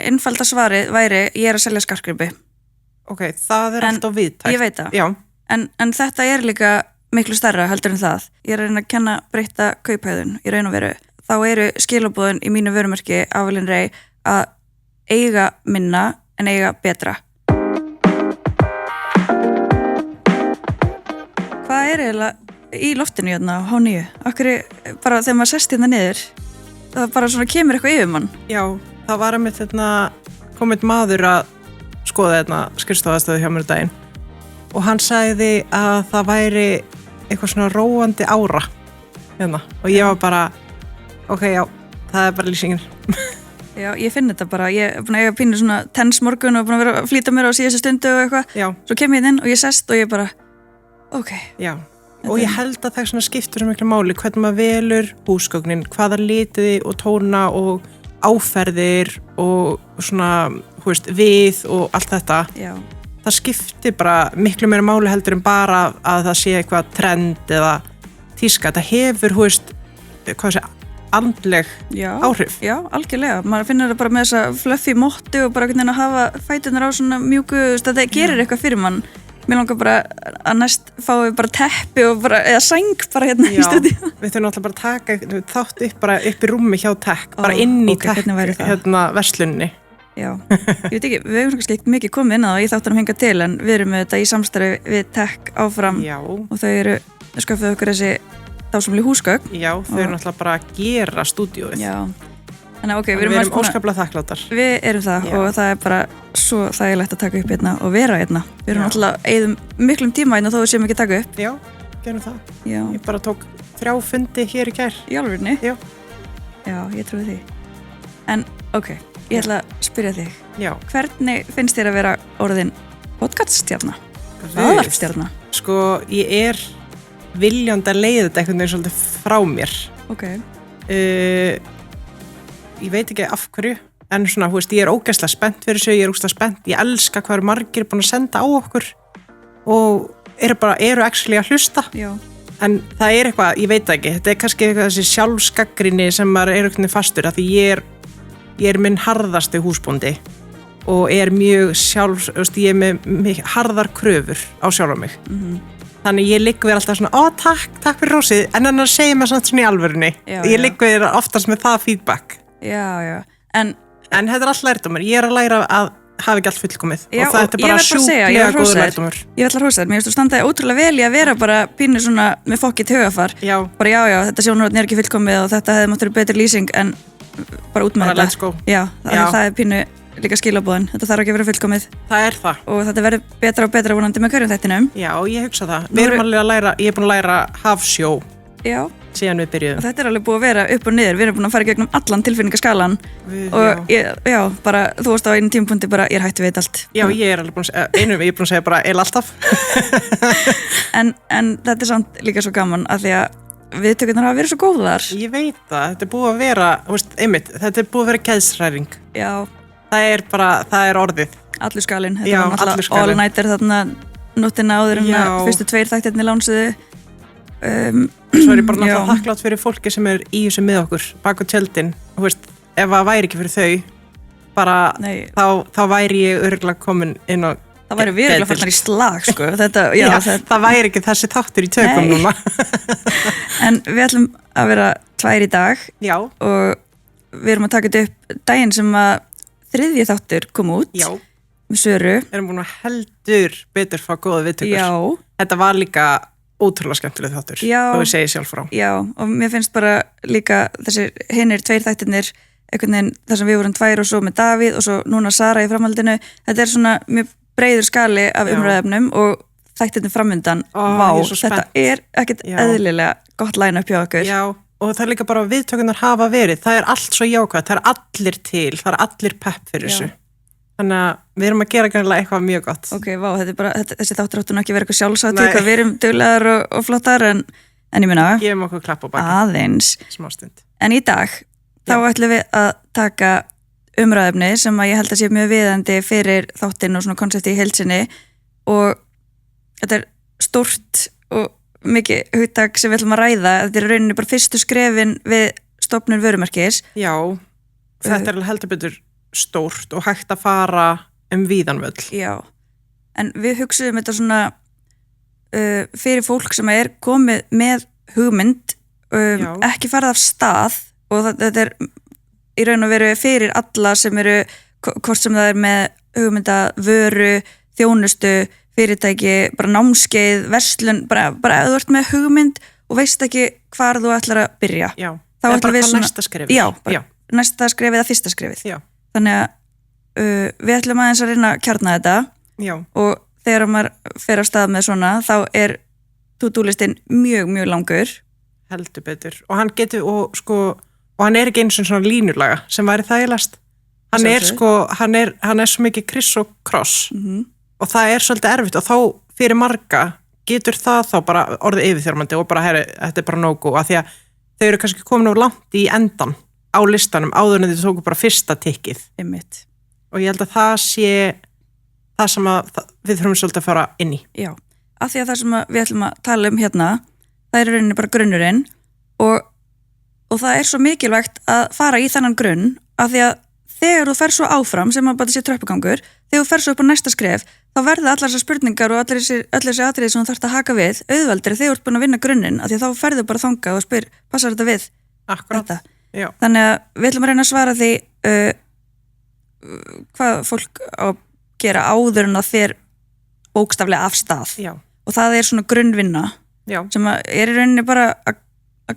einfalda svarið væri ég að selja skartgripi. Ok, það alltaf viðtækt. Ég veit það. Já. En þetta líka miklu stærra heldur en það. Ég að reyna að kenna breytta kauphæðun í raun og veru. Þá eru skilaboðin í mínu vörumerki Avelin Rey að eiga minna en eiga betra. Hvað eiginlega í loftinu hérna á H9? Akkur bara þegar maður sest hérna niður, það bara svona kemur eitthvað yfir mann. Já, það var einmitt komið maður að skoða skrifstofastöðu hjá mér daginn og hann sagði að það væri eitthvað svona róandi ára hérna og ég var bara, ok, já, það bara lýsingin. Já, ég finn þetta bara, ég er búin að eiga pínu svona tens morgun og búin að vera að flýta mér á síðustu stundu og eitthvað. Já. Svo kem ég inn og ég sest og ég bara, ok. Já, og ég held að það svona skiptur svo miklu máli hvernig maður velur húsgögnin, hvaða litiði og tóna og áferðir og svona, við og allt þetta. Já. Það skiptir bara miklu meira máli heldur en bara að það sé eitthvað trend eða tíska. Það hefur, andleg áhrif. Já, algjörlega. Maður finnur það bara með þessa fluffy mottu og bara að hafa fæturnar á svona mjúku, þetta gerir eitthvað fyrir mann. Mér langar bara að næst fáum við bara teppi og bara, eða sæng bara hérna í stúdíu. Við þurfum alltaf bara að taka þátt upp í rúmi hjá Tech, bara inn í Tech verslunni. Já, ég veit ekki, við hefum kannski ekki mikið komið inn á það, ég þáttunum hinga til en við erum með þetta í samstarfi við Tech áfram. Já. Og þau eru sköffuð okkur þessi dásamlegu húsgögn. Já, þau eru náttúrulega bara að gera stúdíóið. Já. Þannig ok, við erum óskaplega þakkláttar. Við erum það. Já. Og það er bara svo þægilegt að taka upp hérna og vera hérna. Við erum náttúrulega eyðum miklum tíma hérna þó við séum ekki að taka upp. Já, gerum það. Já. Ég bara tók 3 fundi hér í gær. Í alvörunni? Já. Já, ég trúi því. En ok, ég ætla að spyrja þig. Já. Hvernig finnst þér að vera orðin podcaststjarna? Hlaðvarpstjarna? Sko, ég er viljandi að leiða þetta einhvern veginn svolítið frá mér. Ok. Ég veit ekki af hverju, en svona, ég er ógeðslega spennt fyrir þessu, ég er ógeðslega spennt, ég elska hvað eru margir búin að senda á okkur og eru actually að hlusta. Já. En það er eitthvað, ég veit ekki, þetta er kannski eitthvað þessi sjálfsgagnrýni sem maður er eitthvað fastur, af því ég er minn harðasti húsbóndi og er mjög ég er með harðar kröfur á sjálfa mig. Þannig ég ligg við alltaf svona, takk fyrir rósið, en hann segir mér svona í alvörunni. Ég ligg við oftast með það feedback. Já. En þetta er alltaf lærdómur. Ég er að læra að hafa ekki allt fullkomið. Já, og þetta er bara sjúklega góður lærdómur. Ég ætla að hrósa þér. Mér finnst þú standaði ótrúlega vel í að vera bara pínu svona með fokkið hugafar. Já. Bara já, þetta sjónarhorn er ekki fullkomið og þetta hefði mátt verið betri lýsing en bara út með þetta. Let's go. Já, það er pínu líka skilaboðin. Þetta þarf ekki að vera fullkomið. Það er það. Og þetta verður betra og betra vonandi með hverjum þættinum. Já, ég hugsa það. Ég er búin að læra hafsjó. Já. Síðan við byrjuðum. Og þetta er alveg búið að vera upp og niður. Við erum búin að fara gegnum allan tilfinningaskalan. Og bara, þú varst á einu tímapunkti bara, ég er hættu við allt. Já, ég er alveg búin að ég segja bara, alltaf. en þetta er samt líka svo gaman að því að viðtökurnar hafa verið svo góðar. Ég veit það. Þetta er búið að vera, þetta er búið að vera geðshræring. Já. Það er orðið. Allur skalinn. Þetta var náttúrulega all-nighter þarna nóttina áður fyrstu 2 þættirnir lánsuðu. Svo er ég bara náttúrulega þakklátt fyrir fólki sem er í þessu með okkur, bak á tjöldin. Ef það væri ekki fyrir þau, bara þá væri ég örugglega komin inn á það væri verulega farnar í slag, sko. Það væri ekki þessi þáttur í tökum núna. En við ætlum að vera 2 í dag. Já. Og við erum að taka þetta upp daginn sem að 3. þáttur kom út. Já. Með Söru. Við erum búin að heldur betur fá góða viðtökur. Já. Þetta var líka ótrúlega skemmtileg þáttur, þó ég segi sjálf frá. Já, og mér finnst bara líka þessir hinir 2 þættirnir einhvern veginn þar sem við vorum 2 og svo með Davíð og svo núna Sara í framhaldinu. Þetta er svona mjög breiður skali af umræðefnum og þættirnir framundan. Þetta er ekkert eðlilega gott line-up hjá okkur. Já, og það er líka bara viðtökurnar hafa verið. Það er allt svo jákvætt, það er allir til, það er allir pepp fyrir þessu. Þannig að við erum að gera greinilega eitthvað mjög gott. Ok, þessi þáttur áttu ekki verið eitthvað sjálfsátt hvað við erum duglegar og flottar en ég meina gefum okkur klapp á baki. Aðeins. Smástund. En í dag, þá ætlum við að taka umræðefni sem að ég held að sé mjög viðandi fyrir þáttinn og svona konsepti í heild sinni og þetta er stórt og mikið hugtak sem við ætlum að ræða. Þetta er rauninni bara fyrstu skrefin við stofnun vörumerkis. Já, þetta er heldur betur stórt og hægt að fara víðan völl. Já, en við hugsuðum þetta svona fyrir fólk sem er komið með hugmynd, ekki farið af stað og þetta í raun og veru fyrir alla sem eru, hvort sem það með hugmynda, vöru, þjónustu, fyrirtæki, bara námskeið, verslun, bara ef þú ert með hugmynd og veist ekki hvar þú ætlar að byrja. Já, þá bara hvað svona, næsta skrefið. Já, bara næsta skrefið eða fyrsta skrefið. Já. Þannig að við ætlum aðeins að reyna að kjarna þetta. Já. Og þegar maður fer á stað með svona, þá er to-do-listin mjög, mjög langur. Heldur betur. Og hann getur, og hann er ekki eins og svona línulaga sem væri þægilegast. Hann er hann er svo mikið kriss og kross og það er svolítið erfitt og þá fyrir marga getur það þá bara orðið yfirþjálfandi og bara, þetta er bara no-go af því að þau eru kannski komin of langt í endan á listanum áður en þau tóku bara fyrsta tikkið. Einmitt. Og ég held að það sé það sem við þurfum svolítið að fara inn í. Já, af því að það sem við ætlum að tala hérna, það er rauninni bara grunnurinn og það er svo mikilvægt að fara í þennan grunn af því að þegar þú fer svo áfram sem að bara sé tröppugangur, þegar þú fer svo upp á næsta skref, þá verða allar þessar spurningar og öll þessi atriði sem þú þarft að haka við auðveldri þegar þú ert búin að vinna grunninn af því að þá ferðu bara þangað og spyr, passar þetta við? Akkurat. Þetta? Já. Þannig að við ætlum að reyna að svara því hvað fólk á að gera áður en að fer bókstaflega af stað. Já. Og það er svona grunnvinna sem er í rauninni bara að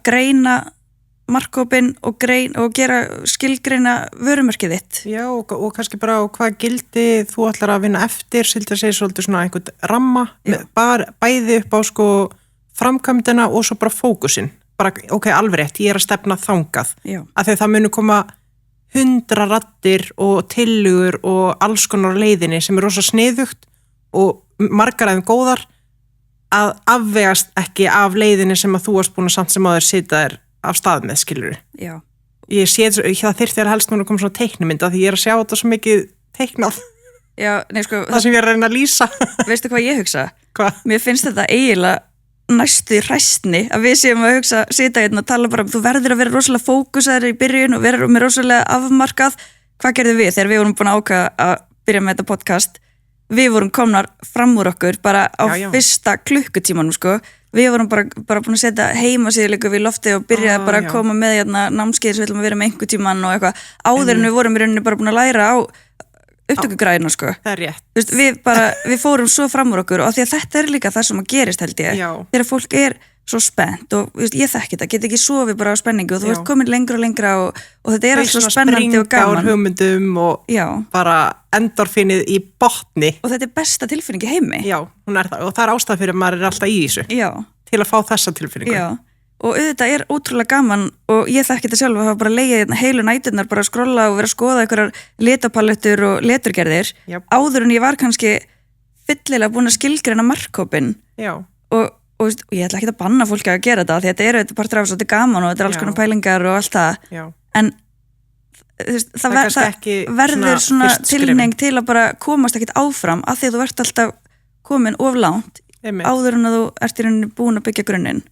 greina markhópin og gera skilgreina vörumerkið þitt. Já, og kannski bara á hvað gildi þú ætlar að vinna eftir, sildi að segja svolítið svona einhvern ramma, bæði upp á framkvæmdina og svo bara fókusinn. Bara, ok, alveg rétt, ég er að stefna þangað. Já. Af því að það munu koma 100 raddir og tillögur og alls konar leiðinni sem er rosa sniðugt og margar af þeim góðar að afvegast ekki af leiðinni sem að þú varst búin að samt sem áður sita þér af stað með, skilur. Já. Ég sé það þyrfti að helst núna að koma svona teiknumynda því ég er að sjá þetta svo mikið teiknað. Já, nei sko. Það sem ég er að reyna að lýsa. Veistu hvað ég hugsa? Hvað? Mér finnst þetta eiginlega næstu í hræstni að við séum að hugsa, sita hérna og tala bara þú verður að vera rosalega fókusaður í byrjun og vera með rosalega afmarkað. Hvað gerðum við þegar við vorum búin að ákveða að byrja með þetta podcast? Við vorum komnar fram úr okkur bara á fyrsta klukkutímanum sko. Við vorum bara búin að setja heimasíðu líka við loftið og byrja bara að koma með hérna námskeið sem við ætlum að vera með einhver tíman og eitthvað áður en við vorum í rauninni bara búin að læra á upptökugræðina sko. Það er rétt. Þú veist, við fórum svo fram úr okkur og því að þetta er líka það sem að gerist held ég. Já. Þegar fólk er svo spennt og veist, ég þekki þetta, get ekki sofið bara á spenningu og þú ert komin lengra og lengra og þetta er allt svo spennandi og gaman. Springa á hugmyndum og bara endorfinið í botni. Og þetta er besta tilfinning í heimi. Já, hún er það og það er ástæða fyrir að maður er alltaf í þessu. Já. Til að fá þessa tilfinningu. Já. Og auðvitað er ótrúlega gaman og ég þekki þetta sjálf að hafa bara legið heilu næturnar bara að skrolla og vera að skoða einhverjar litapalettur og leturgerðir áður en ég var kannski fyllilega búin að skilgreina markhópin. Já. Og ég ætla ekki að banna fólki að gera þetta því þetta er auðvitað partur af þessu, þetta er gaman og þetta er alls konar pælingar og allt það. Já. En það verður svona tilhneiging til að bara komast ekkert áfram af því að þú ert alltaf komin of langt áður en að þú ert í rauninni búin að byggja grunninn.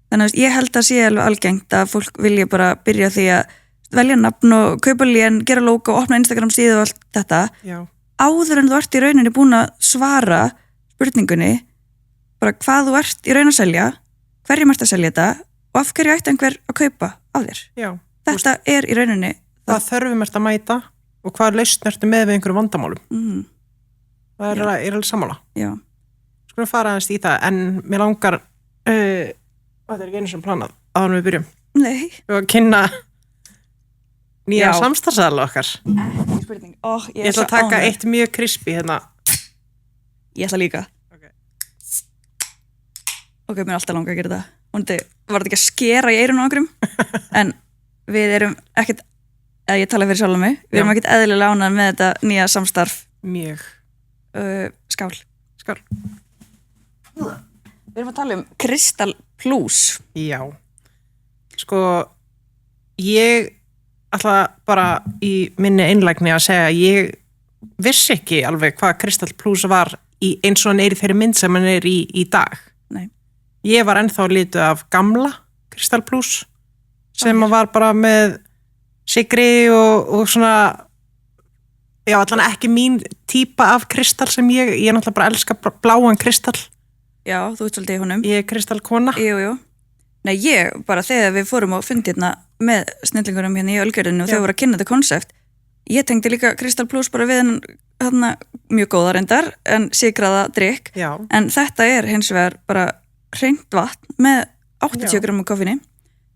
Þannig að ég held að sé alveg algengt að fólk vilja bara byrja því að velja nafn og kaupa lén, gera logo, opna Instagram síðu og allt þetta. Já. Áður en þú ert í rauninni búin að svara spurningunni bara hvað þú ert í raun að selja, hverjum ert að selja þetta og af hverju ætti einhver að kaupa af þér. Já. Þetta er í rauninni hvað þörfum ert að mæta og hvað lausn ertu með við einhverjum vandamálum. Það er alveg sammála. Já. Skulum fara aðeins í það en mér langar það er ekki einu sem planað áður við byrjum. Nei. Við varum að kynna nýja samstarfsaðala okkar. Ekki spurning. Ég ætla að taka eitt mjög krispi hérna. Ég ætla líka. Ok, mér er alltaf langa að gera þetta. Var þetta ekki að skera í eyrun á okkurum? En við erum ekkert, eða ég tala fyrir sjálf mig, við erum ekkert eðlilega ánægð með þetta nýja samstarf. Mjög. Skál. Skál. Við erum að tala um Kristall Plus. Já. Sko, ég ætla bara í minni einlægni að segja að ég vissi ekki alveg hvað Kristall Plus var eins og hann er í þeirri mynd sem hann er í dag. Nei. Ég var ennþá lituð af gamla Kristall Plus sem var bara með sigri og svona Já, allan ekki mín típa af kristall sem ég náttúrulega bara elska bláan kristall. Já, þú ert svolítið í honum. Ég kristallkona. Jú. Nei, ég bara þegar við fórum á fundi hérna með snillingurum hérna í Ölgerðinu og þau voru að kynna þetta konsept, ég tengdi líka Kristall Plus bara við hann mjög góða reyndar en sigraða drykk. Já. En þetta hins vegar bara hreint vatn með 80 gramma koffíni,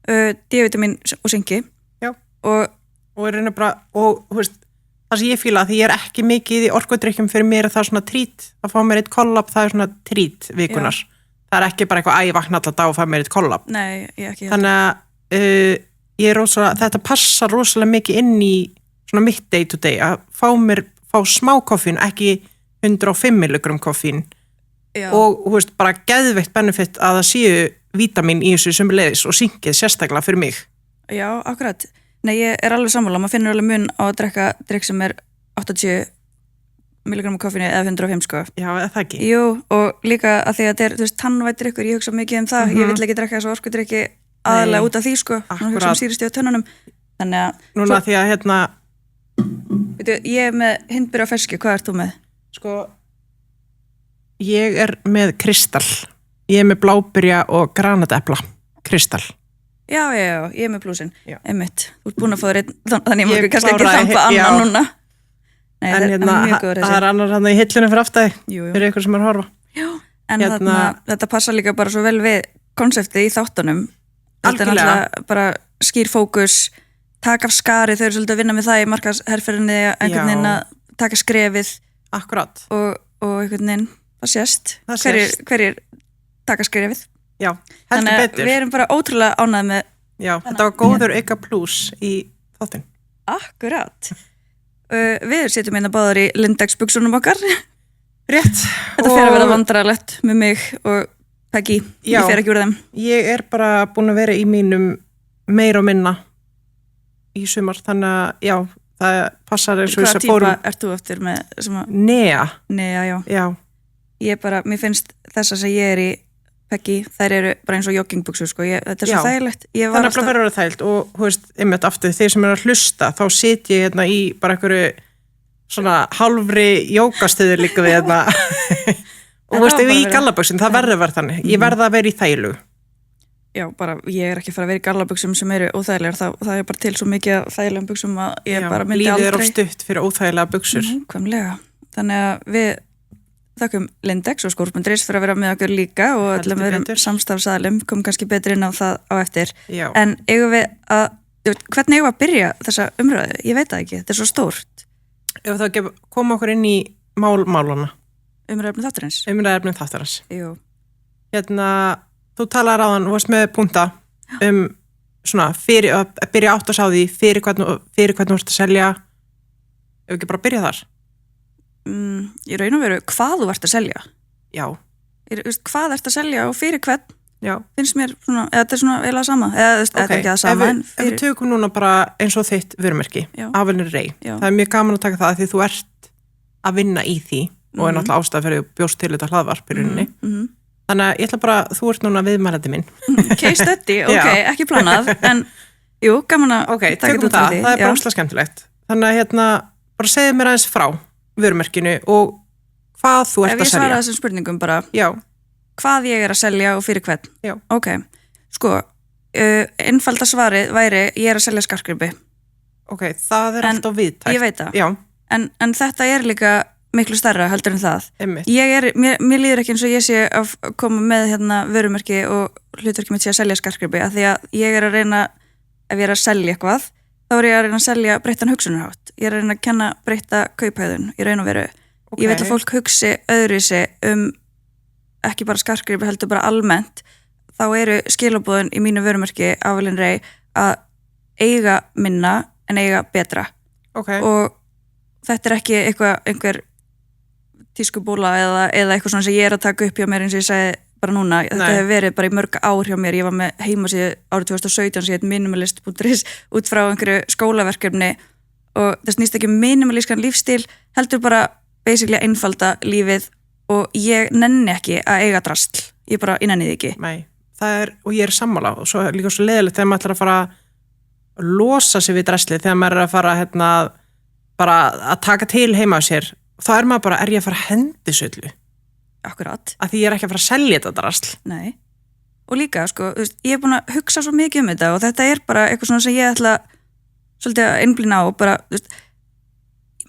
D-vitamin og zinki. Já. Og er reyna bara, og þú veist, það sem ég fíla, því ég ekki mikið í orkudrykkjum fyrir mér það svona trít, að fá mér eitt kollab, það svona trít vikunar. Já. Það ekki bara eitthvað að ég vakna alltaf dag og fæ mér eitt kollab. Nei, ég ekki. Þannig að þetta passar rosalega mikið inn í svona mitt day to day, að fá smá koffín, ekki 105 mg koffín. Já. Og þú veist, bara geðveikt benefit að það séu vítamin í þessu sömuleiðis og zinkið sérstaklega fyrir mig. Já, akkurat. Nei, ég alveg sammála, maður finnur alveg mun á að drekka drykk sem 80 mg koffínu eða 105 sko. Já, eða það ekki. Jú, og líka að því að þetta þú veist, tannvætdrykkur, ég hugsa mikið það, ég vill ekki drekka þessu orkudrykki aðalega út af því sko, svona hugsa sýrustig á tönnunum. Þannig að... Núna því að hérna... Veitu, ég með hindbyrja á ferski, hvað ert þú með? Sko, ég með kristall. Ég með blábyrja og granatepla. Kristall. Já, ég með plúsin. Einmitt. Þú ert búin að fá þér þannig ég mjög kannski ekki þampa annan núna. Nei, en hérna, það annar hann í hillunum fyrir aftæði. Fyrir ykkur sem að horfa. Já, en þetta passa líka bara svo vel við konseptið í þáttunum. Þetta náttúrulega bara skýr fókus, taka af skari, þau eru svolítið að vinna með það í markaðsherferðinni, einhvern veginn að taka skrefið. Akkurat. Og einhvern veginn, það sést. Hverjir taka skrefið. Já, heldur betur. Þannig að við erum bara ótrúlega ánægð með... Já, þetta var góður auka plús í þáttinn. Akkurat. Við sitjum hérna báðar í Lindex buksunum okkar. Rétt. Þetta fer að vera vandræðalegt með mig og Peggy. Ég fer ekki úr þeim. Ég bara búin að vera í mínum meira og minna í sumar, þannig að já, það passar eins og þess að fórum. Hvaða típa ert þú eftir með? Nea. Nea, já. Ég bara, mér finnst þess að ég er í Peggy, þær eru bara eins og joggingbuxur sko, þetta svo þægilegt. Þannig að bara vera þægilt og þú veist, einmitt aftur þeir sem að hlusta, þá sit ég hérna í bara einhverju svona halvri jógastöður líka við hérna og þú veist, ef ég í gallabuxum, það verður þannig, ég verða að vera í þægilegu. Já, bara ég ekki að fara að vera í gallabuxum sem eru óþægilegar, það bara til svo mikið þægilegum buxum að ég bara myndi aldrei. Lífið of stutt fyrir óþægilega buxur. Nákvæmlega. Þannig að við þakkum Lindex og Skór.is fyrir að vera með okkur líka og öllum öðrum samstarfsaðilum, kom kannski betri inn á það á eftir. Já. En hvernig eigum við að byrja þessa umræðu? Ég veit það ekki, þetta svo stórt. Ef það koma okkur inn í málana. Umræðefni þáttarins. Umræðefni þáttarins. Jú. Hérna, þú talar áðan, þú varst með punta svona fyrir að byrja átt að sá því fyrir hvernig þú ert að selja. Ef ekki bara byrja þar. Í raun og veru hvað þú ert að selja. Já. Hvað ert að selja og fyrir hvern? Já. Finnst mér svona, þetta er svona eiginlega sama. Þetta er ekki það sama. Ef við tökum núna bara eins og þitt vörumerki, Avelin Rey. Það er mjög gaman að taka það því þú ert að vinna í því og er náttúrulega ástæða fyrir bjóst til þetta hlaðvarp í rauninni. Þannig að ég ætla bara, þú ert núna viðmælandi minn. Case study, ekki planað, en jú, gaman að taka þetta út af því. Það er bara óslega skemmtilegt. Þannig að hérna, bara segðu mér aðeins frá vörumerkinu og hvað þú ert að selja. Ef ég svara þessum spurningum bara, hvað ég er að selja og fyrir hvern? Já. Ok, sko, einfalda svarið væri, ég er að selja skartgripi. Ok, það er alltaf viðtækt. Ég veit það. Já. En þetta er líka miklu stærra heldur en það. Einmitt. Mér líður ekki eins og ég sé að koma með hérna vörumerki og hlutverki mitt sé að selja skartgripi, af því að ég er að reyna, ef ég er að selja eitthvað, þá er ég að reyna að selja breyttan hugsunarhátt. Ég er að reyna að kenna breytta kauphæðun í raun og veru. Okay. Ég vil að fólk hugsi öðruvísi ekki bara skartgripi heldur bara almennt. Þá eru skilaboðin í mínu vörumerki Avelin Rey að eiga minna en eiga betra. Okay. Og þetta er ekki einhver tískubúla eða eitthvað svona sem ég er að taka upp hjá mér eins og ég segi bara núna, þetta hefur verið bara í mörg ár hjá mér, ég var með heimasíðu árið 2017 sem heit minimalist.is út frá einhverju skólaverkefni og það snýst ekki minimalískan lífstíl, heldur bara basically einfalda lífið og ég nenni ekki að eiga drasl, ég nenni því ekki. Nei, og ég er sammála og svo líka svo leiðilegt þegar maður ætlar að fara að losa sig við draslið, þegar maður er að fara bara að taka til heima á sér, þá maður bara, ég að fara að hendi söllu? Akkurat. Að því ég ekki að fara að selja þetta drasl. Nei. Og líka, sko, þú veist, ég búin að hugsa svo mikið þetta og þetta bara eitthvað svona sem ég ætla svolítið að einblína á og bara, þú veist,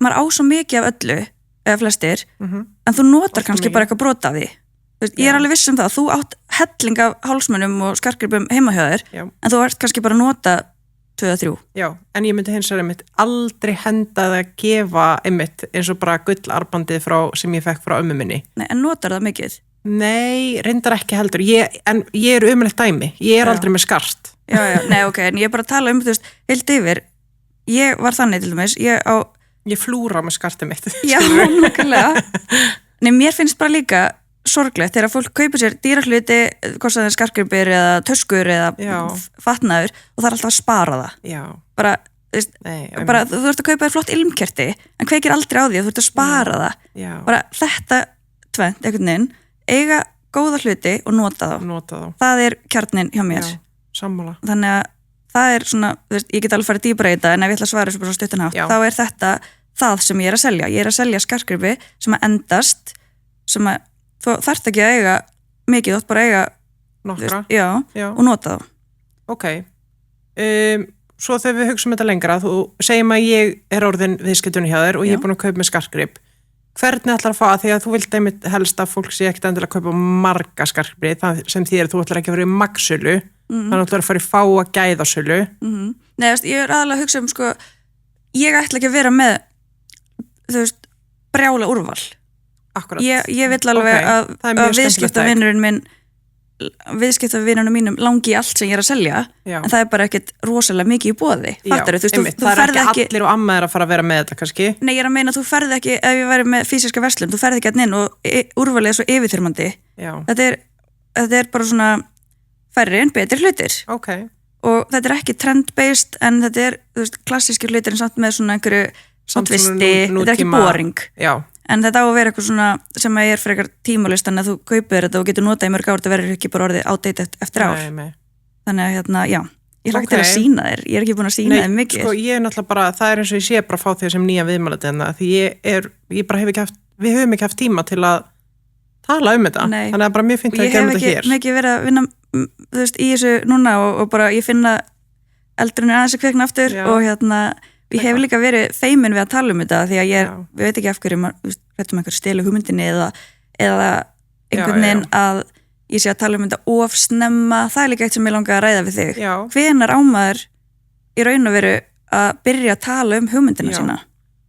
maður á svo mikið af öllu, eða flestir, en þú notar kannski bara eitthvað brot af því. Þú veist, ég alveg viss það, þú átt helling af hálsmönnum og skartgripum heima hjá þér, en þú ert kannski bara að nota 2-3. Já, en ég myndi hins vegar einmitt aldrei hendað að gefa einmitt eins og bara gullarbandið sem ég fekk frá ömmu minni. Nei, en notar það mikið? Nei, reyndar ekki heldur. En ég ömulegt dæmi. Ég aldrei með skart. Já, nei, ok, en ég bara tala þú veist, heilt yfir, ég var þannig til dæmis, Ég flúra með skartið mitt. Já, nákvæmlega. Nei, mér finnst bara líka sorglegt þegar fólk kaupir sér dýra hluti, hvort það skartgripir eða töskur eða fatnaður og það alltaf að spara það. Já. Bara, þú ert að kaupa þér flott ilmkerti, en kveikir aldrei á því að þú ert að spara það. Já. Bara þetta tvennt, einhvern veginn, eiga góða hluti og nota þá. Það kjarnin hjá mér. Já, sammála. Þannig að það svona, þú veist, ég get alveg farið dýpra í þetta en ef ég ætla að svara þessu bara svo stuttanhátt, þá þetta það sem ég að selja. Ég að selja skartgripi sem að endast, sem að þú þarft ekki að eiga mikið, þú ætti bara að eiga nokkra, og nota þá. Ok. Svo þegar við hugsaum þetta lengra, þú segjum að ég orðin viðskiptunni hjá þér og ég búin að kaupa með skartgrip. Hvernig ætlar að fá að því að þú vilt einmitt helst að fólk sé ekkert endilega að kaupa marga skartgrip, sem þýðir þú ætlar ekki að vera í magsölu, þannig að þú ætlar að fara í fáa gæðasölu. Nei, ég aðalega að hugsa sko, ég ætla ekki að vera með, þú veist, brjála úrval. Akkurat. Ég vill alveg að viðskiptavinunum mínum langi í allt sem ég að selja, en það bara ekkert rosalega mikið í boði. Fattar þú? Það ekki allir og amma að fara að vera með þetta kannski? Nei, ég að meina, þú ferð ekki, ef ég væri með fysiska verslun, þú ferð ekki inn og úrvalið svo yfirþyrmandi. Þetta bara svona færri en betri hlutir. Ok. Og þetta ekki trend-based, en þetta þú veist, klassískir hlutir en samt með svona einhverju tvisti, þetta ekki boring. Já. En þetta á að vera eitthvað svona sem að ég frekar tímalist, þannig að þú kaupir þetta og getur notað í mörg ár, þetta verður ekki bara orðið outdated eftir ár. Nei. Þannig að já, ég hlakka til að sýna þér, ég ekki búin að sýna þér mikið. Sko, ég náttúrulega bara, það eins og ég sé bara að fá þér sem nýja viðmæladeina, því ég bara við höfum ekki haft tíma til að tala þetta. Nei. Þannig að bara mér finnst að gera þetta hér. Ég hef ekki mikið verið að vinna, þú veist, í þessu núna og bara ég finna eldurinn aðeins að kveikna aftur og ég hef líka verið feimin við að tala þetta því að við veit ekki af hverju maður hrættum einhver stelu hugmyndinni eða einhvern veginn að ég sé að tala þetta of snemma, það líka eitt sem ég langa að ræða við þig. Já. Hvenær á maður í raun og veru að byrja að tala hugmyndina sína?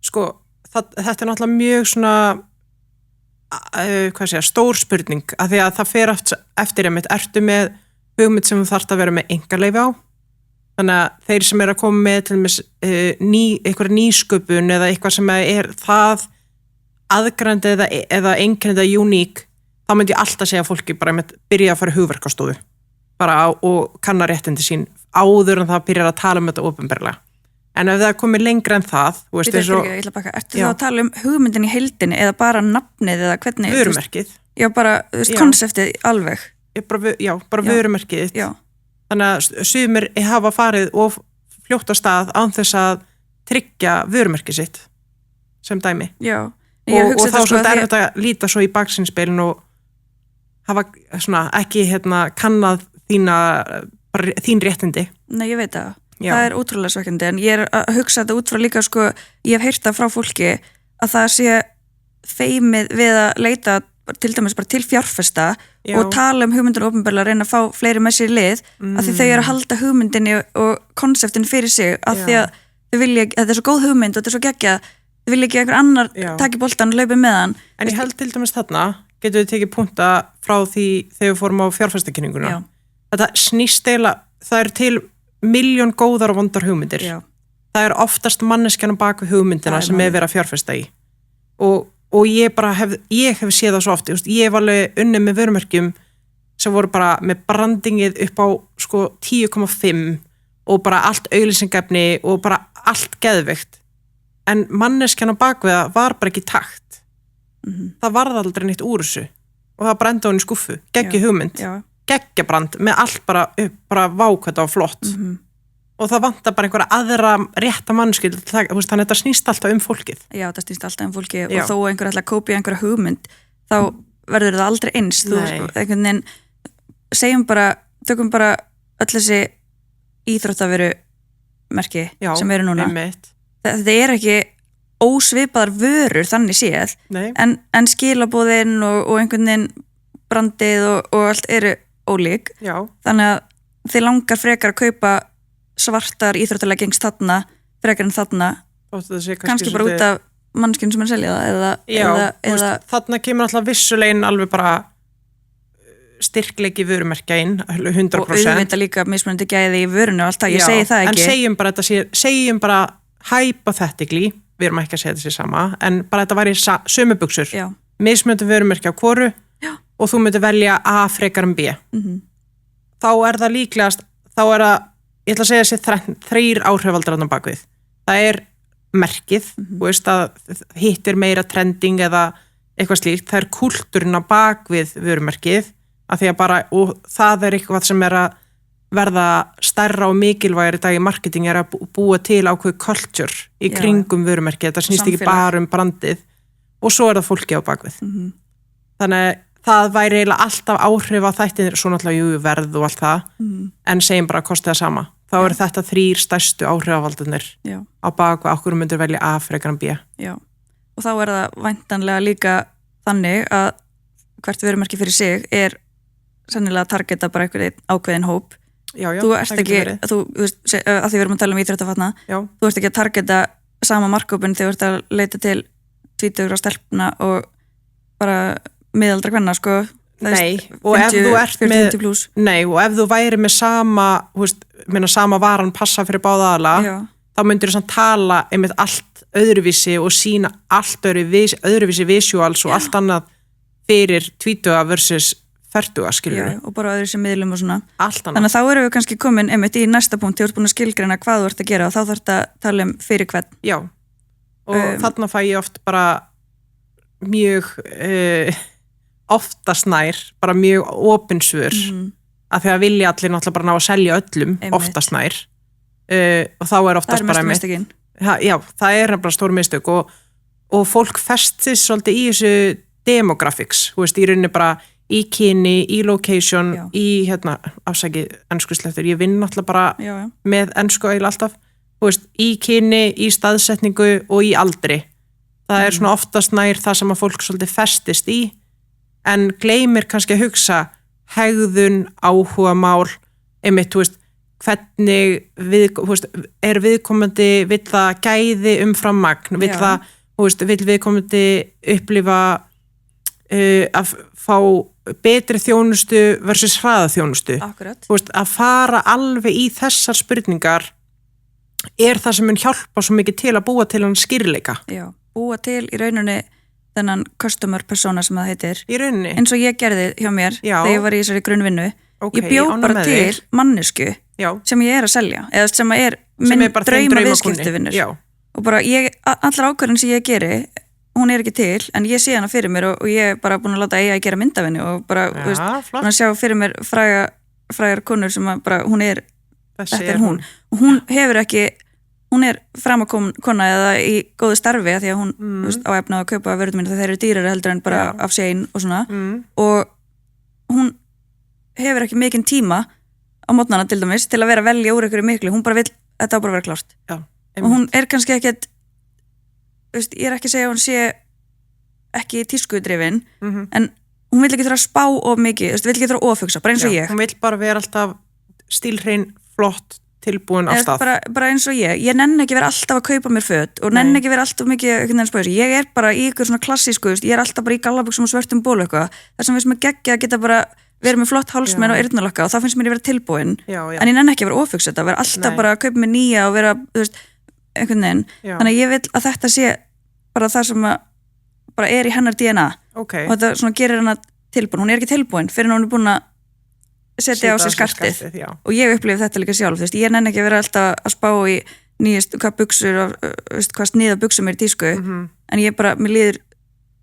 Sko, þetta náttúrulega mjög svona stór spurning, af því að það fer eftir ertu með hugmynd sem þú þarft að vera með einkaleyfi á. Þannig að þeir sem að koma með til dæmis einhverja nýsköpun eða eitthvað sem það aðgrandi eða einkennandi eða uník, þá myndi ég alltaf segja að fólki bara byrja að fara hugverkastofu bara og kanna réttindi sín áður en það byrjar að tala þetta opinberlega. En ef það komið lengra en það, þú veist, ertu þá að tala hugmyndin í heildinni eða bara nafnið eða hvernig? Vörumerkið. Já, bara, þú veist, konseptið alveg. Bara vörumerkið. Já. Þannig að sumir hafa farið og fljótt á stað án þess að tryggja vörumerkið sitt sem dæmi. Já. Og þá svolítið þetta líta svo í baksinspilin og hafa svona ekki kannað þín réttindi. Nei, ég veit það. Já. Það ótrúlega svekkjandi, en ég að hugsa þetta út frá líka sko, ég hef heyrt það frá fólki að það sé feimið við að leita til dæmis bara til fjárfesta og tala hugmyndinu opinberlega, reyna að fá fleiri með sér í lið, af því þau eru að halda hugmyndinni og konseptinu fyrir sig, af því að þau vilja, þetta svo góð hugmynd og þetta svo geggja, þau vilja ekki einhver annar taki boltan og laupi með hann. En ég held til dæmis þarna, getur við tekið punkta frá því þegar við fórum á fjárfestakynninguna. Þetta snýst eiginlega, það til 1.000.000 góðar og vondar hugmyndir. Það oftast manneskjan á baku hugmyndina sem verið að fjárfesta í. Og ég hef séð það svo oft, ég hef alveg unnið með vörumerkjum sem voru bara með brandingið upp á sko 10,5 og bara allt auglýsingefni og bara allt geðveikt. En manneskjan á bakviða var bara ekki takt. Það varð aldrei neitt úr þessu og það brendi hún í skuffu, geggju hugmynd, geggjabrand með allt bara vákvæmt og flott. Og og það vantar bara einhverja aðra rétta mannskil, þannig að þetta snýst alltaf fólkið. Já, þetta snýst alltaf fólkið Já. og þó einhver ætla að kópía einhverja hugmynd þá verður það aldrei eins. Þú einhvern veginn tökum bara öll þessi íþróttaveru merki sem eru núna. Þetta er ekki ósvipaðar vörur þannig séð en skilabóðin og einhvern veginn brandið og allt eru ólík. Já. Þannig að þið langar frekar að kaupa svartar íþróttaleggings þarna frekar en þarna kannski bara út af mannskinn sem er að selja það eða þarna kemur alltaf vissulegin alveg bara styrkleiki vörumerkja inn 100%. Og auðvitað líka mismunandi gæði í vörunu og allt það, ég segi það ekki. En segjum bara hypothetically, við erum ekki að segja þessi sama, en bara þetta væri sömu buxur. Mismunandi vörumerkja á hvoru og þú myndir velja A frekar en B. Þá er það líklegast, ég ætla að segja þessi 3 áhrifaldar á bakvið. Það er merkið, þú veist að hitt er meira trending eða eitthvað slíkt, það er kúltúrin á bakvið vörumerkið, að því að bara, og það er eitthvað sem er að verða stærra og mikilvægir í dag í marketing er að búa til ákveð culture í kringum vörumerkið, þetta snýst ekki bara brandið og svo er það fólki á bakvið. Þannig það væri eiginlega alltaf áhrif á þættinir, svo náttúrulega verð og allt það, en segjum bara að kosti það sama. Þá eru þetta 3 stærstu áhrifavaldunir á bakvið, okkur myndir velja A frekar en B. Já, og þá er það væntanlega líka þannig að hvert vörumerki fyrir sig er sennilega að targeta bara einhvern ákveðin hóp. Þú ert ekki, þú veist, að því við erum að tala um íþróttafatna, þú ert ekki að targeta sama markhópin þegar þú ert að leita til 20 stelpna og bara miðaldra kvenna, sko. Nei, og ef þú ert og ef þú væri með sama, sama varan passa fyrir báða aðla, þá myndir þú samt tala einmitt allt öðruvísi og sína allt öðruvísi visuals og allt annað fyrir 20 versus 40, skilur við. Og bara öðru sem miðlum og svona. Þannig að þá erum við kannski komin einmitt í næsta punkt, þú ert búin að skilgreina hvað þú ert að gera og þá þarf að tala um fyrir hvern. Já, og þarna fæ ég oft bara mjög oftast nær, bara mjög opinsvör að því að vilja allir náttúrulega bara ná að selja öllum oftast nær og þá er oftast bara mistökin. Já, það er bara stór mistök og fólk festis svolítið í þessu demographics, þú veist, í rauninni bara í kyni, í location, í afsaki enskuslettur, ég vinn náttúrulega bara með ensku eiginlega alltaf, þú veist, í kyni, í staðsetningu og í aldri. Það er svona oftast nær það sem að fólk svolítið festist í, en gleymir kannski að hugsa hegðun, áhugamál, einmitt, þú veist, hvernig er viðkomandi, vill það gæði umfram magn, vill það, þú veist, vill viðkomandi upplifa að fá betri þjónustu versus hraðaþjónustu. Þú veist, að fara alveg í þessar spurningar er það sem mun hjálpa svo mikið til að búa til hann skýrleika. Já, búa til í rauninni þennan customer persona sem það heitir. Í rauninni. Eins og ég gerði hjá mér þegar ég var í þessari grunnvinnu. Ég bjó bara til mannesku sem ég er að selja, eða sem er minn drauma viðskiptavinnur. Og bara allar ákvörðin sem ég geri, hún er ekki til, en ég sé hana fyrir mér og ég er bara búin að láta eiga að gera myndavinni og bara, búin að sjá fyrir mér frægar konur sem að bara, þetta er hún. Og hún hefur ekki, hún er framakona eða í góðu starfi því að hún á efna að kaupa vörðum mínu þegar þeir eru dýrari heldur en bara af Shein og svona. Og hún hefur ekki mikinn tíma á mótnana til dæmis til að vera að velja úr einhverju miklu, hún bara vill, þetta á bara að vera klárt. Og hún er kannski ekkert, ég er ekki að segja að hún sé ekki tískudrifin, en hún vill ekki þurfa að spá of mikið, vill ekki þurfa að ofugsa, bara eins og ég. Hún vill bara vera alltaf stílhrein, flott, tilbúin á stað. Bara eins og ég nenni ekki vera alltaf að kaupa mér föt og nenni ekki vera alltaf mikið, ég er bara í ykkur svona klassísku, ég er alltaf bara í gallabuxum og svörtum ból eitthvað, þar sem við sem að geggja að geta bara vera með flott hálsmenn og eyrnalokka og það finnst mér að vera tilbúin, en ég nenni ekki að vera ofugsa þetta, vera alltaf bara að kaupa mér nýja og vera, einhvern veginn, þannig að ég vil að þetta sé bara það sem bara er í hennar DNA og þetta svona gerir hana tilbúin, hún er ekki tilbúin fyrir hún er búin að setja á sig skartið og ég upplifi þetta líka sjálf, ég nenni ekki að vera alltaf að spá í nýjast, hvað buxur hvað sniða buxum er í tísku en ég bara, mér líður,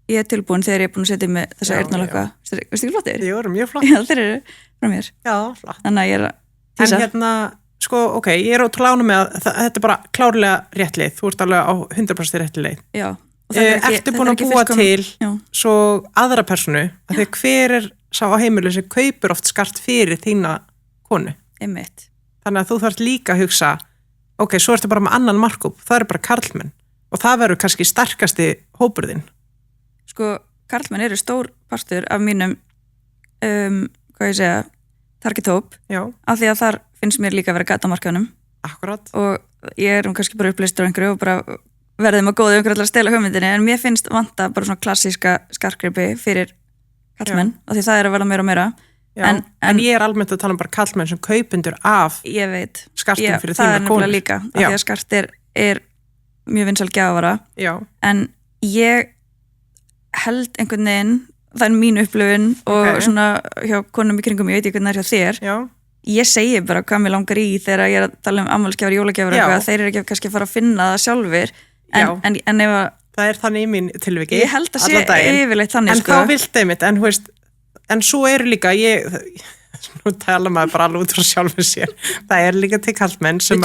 ég er tilbúin þegar ég er búin að setja með þessa eyrnalokka, veistu ekki flottir? Jú, mjög flott. Já, þeir eru frá mér. Já, flott. Þannig að ég er að tísa. En sko, ok, ég ótrúlega ánum með að þetta bara klárlega rétt leið, þú ert alveg á 100% rétt leið. Já. Ertu búin að búa til svo aðra personu, að því hver sá á heimilu sem kaupir oft skart fyrir þína konu? Einmitt. Þannig að þú þarft líka að hugsa, ok, svo ertu bara með annan markup, það bara karlmenn og það verður kannski sterkasti hópurðinn. Sko, karlmenn eru stór partur af mínum, hvað ég segja, target hóp, af því að þar finnst mér líka að vera gata á markaðunum. Akkurat. Og ég kannski bara uppleistur á einhverju og bara verðum að góða einhverju allar að stela hugmyndinni, en mér finnst vanta bara svona klassíska skarkgripi fyrir kallmenn, af því það að verða meira og meira. En ég almennt að tala bara kallmenn sem kaupendur af skartum fyrir þína konu. Það nefnilega líka, af því að skart er mjög vinsæl gjafavara. En ég held einhvern veginn, það er mín upplifun og svona hjá konum í kringum, ég veit ekki hvernig það hjá þér. Ég segi bara hvað mér langar í þegar ég er að tala afmælisgjafir, jólagjafir og eitthvað, þeir eru ekki kannski að fara að finna það sjálfir. En ef það er þannig í mín tilviki. Ég held að sé yfirleitt þannig, en þá vilt einmitt, en svo eru líka, nú tala maður bara alveg út frá sjálfum sér, það líka til kallmenn sem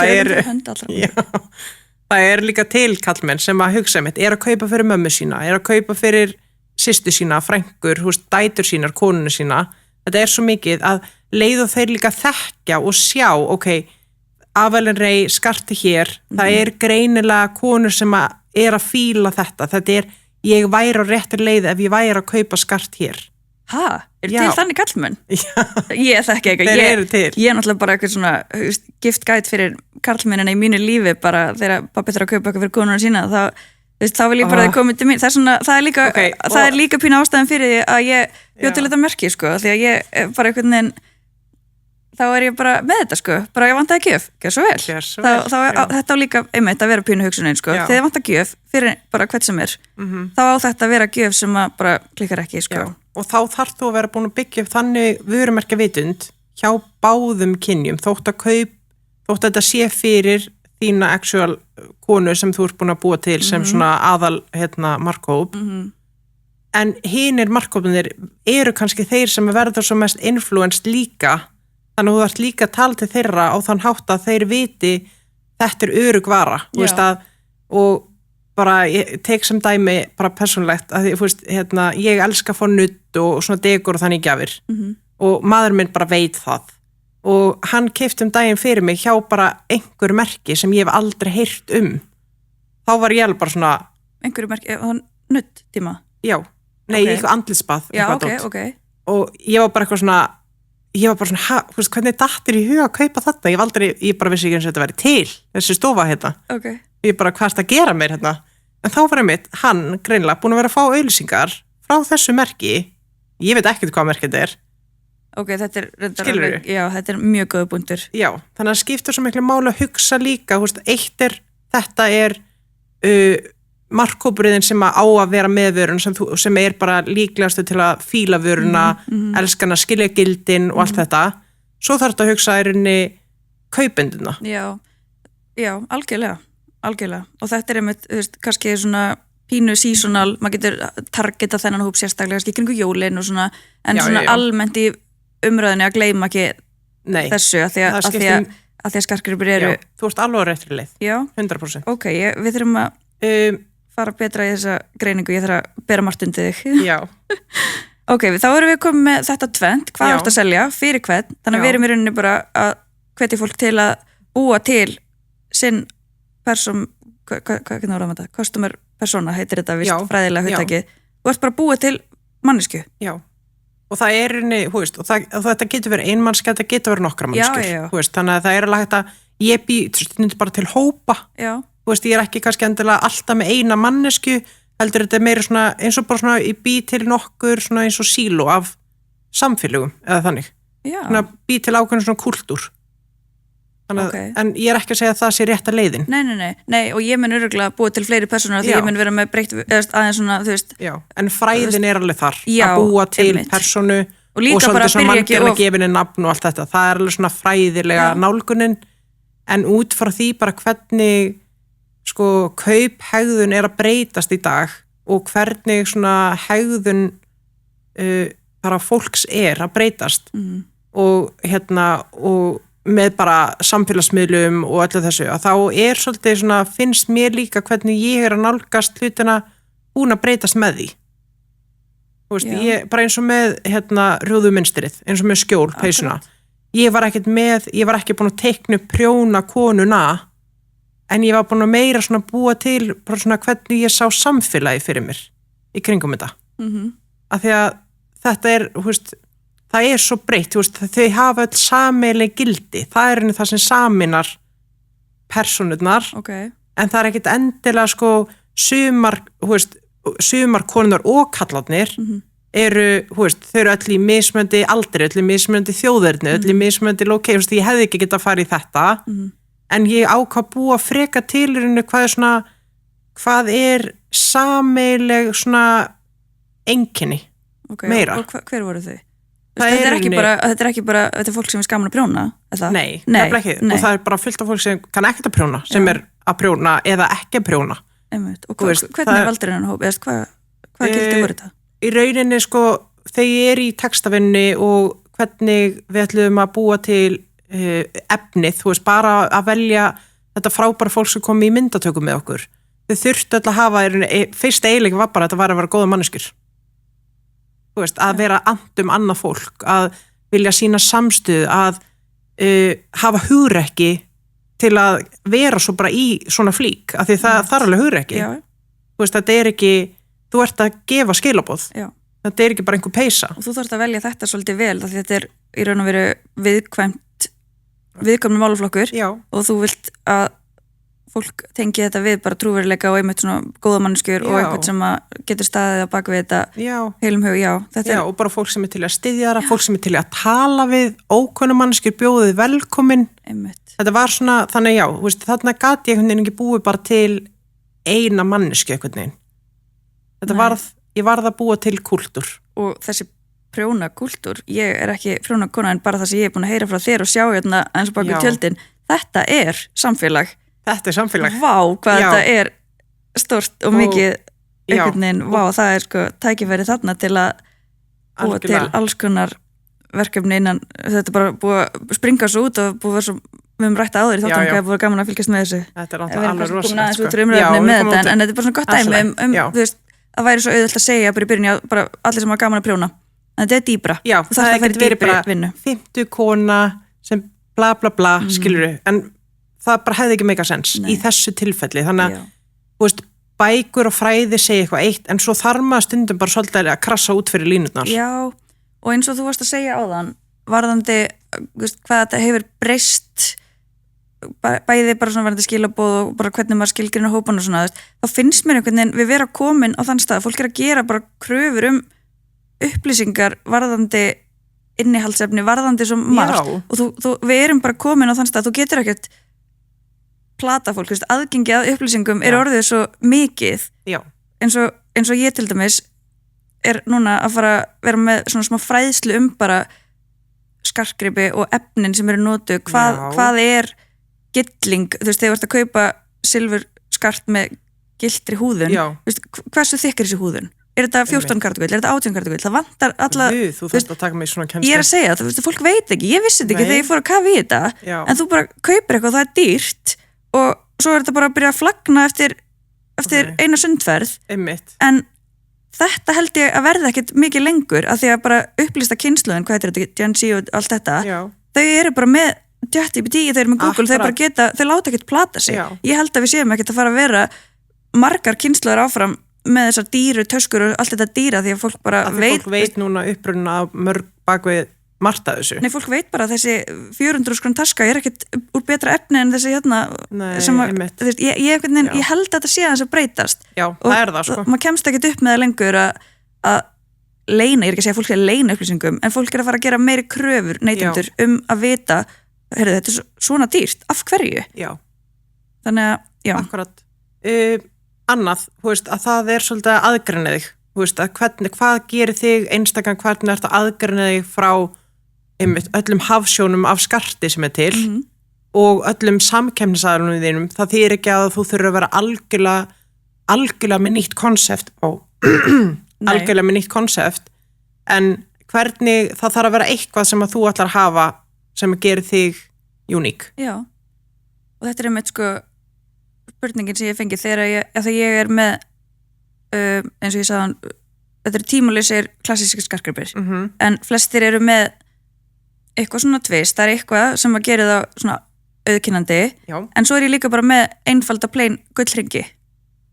það líka til kallmenn sem að hugsa einmitt, að kaupa fyrir mömmu sína, að kaupa fyrir systur sína, frængur, dætur sínar, konunu sína. Þetta svo mikið að leið og þeir líka þekkja og sjá, ok, Avelin Rey skarti hér, það greinilega konur sem að fíla þetta ég væri á réttur leið ef ég væri að kaupa skart hér. Til þannig kallmenn? Já. Ég þekki eitthvað. Þeir eru til. Ég er náttúrulega bara eitthvað svona gift guide fyrir kallmennina í mínu lífi bara þegar pappi þarf að kaupa eitthvað fyrir konuna sína, þá vil ég bara að koma til mín. Það er líka pínu ástæðan fyrir því að ég bjóð til þetta merki, sko, því að ég bara einhvern veginn þá ég bara með þetta, sko, bara ég vantaði gjöf, gjör svo vel. Þetta á líka einmitt að vera pínu hugsunin, sko, þegar ég vantaði gjöf fyrir bara hvert sem þá á þetta að vera gjöf sem að bara klikkar ekki, sko. Og þá þarf þú að vera búin að byggja upp þannig vörumerkja vitund hjá báðum kynjum, þótt þetta sé fyrir þína actual konu sem þú ert búin að búa til sem svona aðal markhóp. En hinir markhópinir eru kannski þeir sem verður svo mest influenced líka. Þannig að þú ert líka að tala til þeirra á þann hátt að þeir viti þetta örugg vara. Og bara, ég tek sem dæmi bara persónulegt að ég elska að fá nudd og svona degur og þannig gjafir. Og maður minn bara veit það. Og hann keypti daginn fyrir mig hjá bara einhver merki sem ég hef aldrei heyrt Þá var ég alveg bara svona... Einhverju merki, nudd tíma? Já, eitthvað andlitsbað. Ok. Og ég var bara eitthvað svona... hvernig dattir í huga að kaupa þetta? Ég bara vissi ekki eins og þetta væri til, þessi stofa hérna. Ég bara, hvað að gera mér hérna? En þá var hann greinilega búin að vera að fá auglýsingar frá þessu merki. Ég veit ekkert hvað merkið þetta er. Ok, þetta er mjög góða punktur. Já, þannig að skipta svo miklu máli að hugsa líka, þetta markhópurinn sem á að vera með vörun sem bara líklegastu til að fíla vöruna, elskana, skilja gildin og allt þetta. Svo þarf þetta að hugsa í rauninni kaupenduna. Já, algjörlega. Og þetta einmitt, kannski svona pínu seasonal, maður getur targeta þennan hóp sérstaklega, kannski kringu jólin og svona, en svona almennt í umræðinni að gleyma ekki þessu, af því að skarkgripir eru... Þú ert alveg á réttri leið. Já. 100%. Ok, við þurfum að fara betra í þessa greiningu, ég þarf að bera margt undir þig. Já. Ok, þá erum við komið með þetta tvent, hvað ertu að selja, fyrir hvern, þannig að við erum í rauninni bara að hvetja fólk til að búa til sinn hvernig vorum þetta? Customer persona heitir þetta vist fræðilega hugtakið. Þú ert bara að búa til mannesku. Já. Og það er rauninni, og þetta getur verið einmannski, þetta getur verið nokkra mannskjur. Þannig að það er alveg hægt að ég bý bara til hópa. Já. Ég er ekki kannski endilega alltaf með eina mannesku, heldur þetta meira svona, eins og bara svona, ég bý til nokkur svona eins og síló af samfélögum, eða þannig. Svona bý til ákveðin svona kultúr. En ég er ekki að segja að það sé rétta leiðin. Nei, og ég mun örugglega búa til fleiri persónur því ég mun vera með breytt, aðeins svona, þú veist. Já, en fræðin er alveg þar, að búa til persónu og svolítið svona manngjörna gefinni nafn og allt þetta. Það er alveg svona fræðilega nálgunin, en út frá því bara hvernig kauphegðun er að breytast í dag og hvernig svona hegðun bara fólks er að breytast og með bara samfélagsmiðlum og öllu þessu, að þá svolítið svona, finnst mér líka hvernig ég að nálgast hlutina búin að breytast með því. Þú veist, ég, bara eins og með rjóðumynstrið, eins og með skjól, peysuna. Ég var ekki búin að teikna prjóna konuna, en ég var búin að meira svona búa til bara svona hvernig ég sá samfélagi fyrir mér í kringum þetta. Af því að þetta þú veist, það svo breytt, þú veist, þau hafa öll sameiginleg gildi, það það sem sameinar persónurnar, en það ekkert endilega sko sumar, þú veist, sumar konur og kallarnir þú veist, þau öll í mismunandi aldri, öll í mismunandi þjóðerni, öll í mismunandi location, ég hefði ekki getað að fara í þetta, en ég ákvað búa freka tilurinu hvað sameiginleg svona einkenni, meira. Og hver voru þau? Þetta ekki bara fólk sem skaman að prjóna? Nei, ekki. Og það bara fullt af fólk sem kann ekkert að prjóna, sem að prjóna eða ekki að prjóna. Og hvernig valdur hennan hóp? Hvað gildi voru þetta? Í rauninni sko, þegar ég í textavinni og hvernig við ætlum að búa til efnið, þú veist, bara að velja þetta frábæra fólk sem kom í myndatökum með okkur. Þau þurftu öll að hafa, fyrst eiginlega var bara að þetta var að vera góða manneskjur. Þú veist, að vera andum annað fólk, að vilja sína samstuð, að hafa hugrekki til að vera svo bara í svona flík, af því það þarf alveg hugrekki. Þú veist, þetta ekki, þú ert að gefa skilaboð. Þetta ekki bara einhver peysa. Og þú þarft að velja þetta svolítið vel, af því þetta í raun og veru viðkvæmur málaflokkur og þú vilt að fólk tengi þetta við bara trúveruleika og einmitt svona góða manneskjur og eitthvað sem getur staðið á bak við þetta heilum hug, og bara fólk sem til að styðja það, fólk sem til að tala við ókunnum manneskjur, bjóðið velkomin. Þetta var svona, þannig veist, þarna gat ég einhvern veginn ekki búið bara til eina mannesku einhvern veginn. Ég varð að búa til kúltúr. Og þessi prjónakúltúr, ég ekki prjónakona en bara það sem ég búin að heyra frá þér og sjá hérna eins og bak við tjöldin, þetta samfélag. Þetta samfélag. Vá, hvað þetta stórt og mikið einhvern veginn, það sko tækifæri þarna til að búa til alls konar verkefni innan, þetta bara búið að springa svo út og búið að vera svo, við höfum rætt áður í þáttum hvað búið gaman að fylgjast með þessu. Þetta alveg rosalegt sko. En þetta er bara svona gott dæmi þú veist, það væri svo auðvelt að segja bara í byrjun, bara allir sem hafa gaman að prjóna. En þetta dýpra. Já, það getur verið bara 50 kona sem bla bla bla, skilurðu, en það bara hefði ekki mega sens í þessu tilfelli, þannig að þú veist, bækur og fræði segja eitthvað eitt, en svo þarf maður stundum bara svolítið að krassa út fyrir línurnar. Já, og eins og þú varst að segja áðan, varðandi hvað þetta hefur breyst, bæði bara svona varðandi skilaboð og bara hvernig maður skilgrina hópan og svona, þá finnst mér einhvern veginn við vera komin á þann stað, fólk að gera bara kröfur upplýsingar varðandi innihaldsefni, varðandi svo margt, og við erum bara komin á þann stað, þú getur ekkert plata fólk, aðgengi að upplýsingum orðið svo mikið eins og ég til dæmis núna að fara að vera með svona smá fræðslu bara skartgripi og efnin sem notuð, hvað gilling, þú veist, þegar þú ert að kaupa silfurskart með giltri húðun, hversu þykk þessi húðun? Þetta 14 kartagull, þetta 18 kartagull? Það vantar alla... Þú þarft að taka mig svona kennslu. Ég að segja, þú veist, fólk veit ekki, ég vissi þetta ekki þegar ég fór að kafa í þetta, en þú bara kaupir eitthvað, það dýrt og svo þetta bara að byrja að flagna eftir eina sundferð. En þetta held ég að verða ekkit mikið lengur, af því að bara upplýsta kynslóðin, hvað heitir þetta, Gen Z og allt þetta, þau bara með ChatGPT, þau með Google, þau bara geta, þau láta ekkit plata sig. Ég held að við séum ekkit að fara að vera margar kynslóðar áfram með þessar dýru töskur og allt þetta dýra, því að fólk bara fólk veit núna upprunna af mörg bakvið margt að þessu. Nei, fólk veit bara að þessi 400 krónu taska ekkit úr betra efni en þessi ég held að þetta sé að breytast. Já, það það sko. Maður kemst ekkit upp með það lengur að leina, ég ekki að segja að fólk leina upplýsingum, en fólk að fara að gera meiri kröfur neytendur að vita, heyrðu, þetta er svona dýrt, af hverju? Já. Þannig að, já. Akkurat. Annað, þú veist, að það svolítið að aðgreina þig, þú veist, að hvað gerir þig einstakann, hvernig ert að aðgreina þig frá öllum hafsjónum af skarti sem til og öllum samkeppnisaðilunum þínum, það þýðir ekki að þú þurfur að vera algjörlega með nýtt konsept algjörlega með nýtt konsept, en hvernig það þarf að vera eitthvað sem að þú ætlar að hafa sem að gera þig uník. Já, og þetta einmitt sko spurningin sem ég fengi þegar ég er með eins og ég sagði þetta eru tímalausir klassískir skartgripir en flestir eru með eitthvað svona tvist, það er eitthvað sem að gera það svona auðkennandi en svo er ég líka bara með einfalda plain gullhringi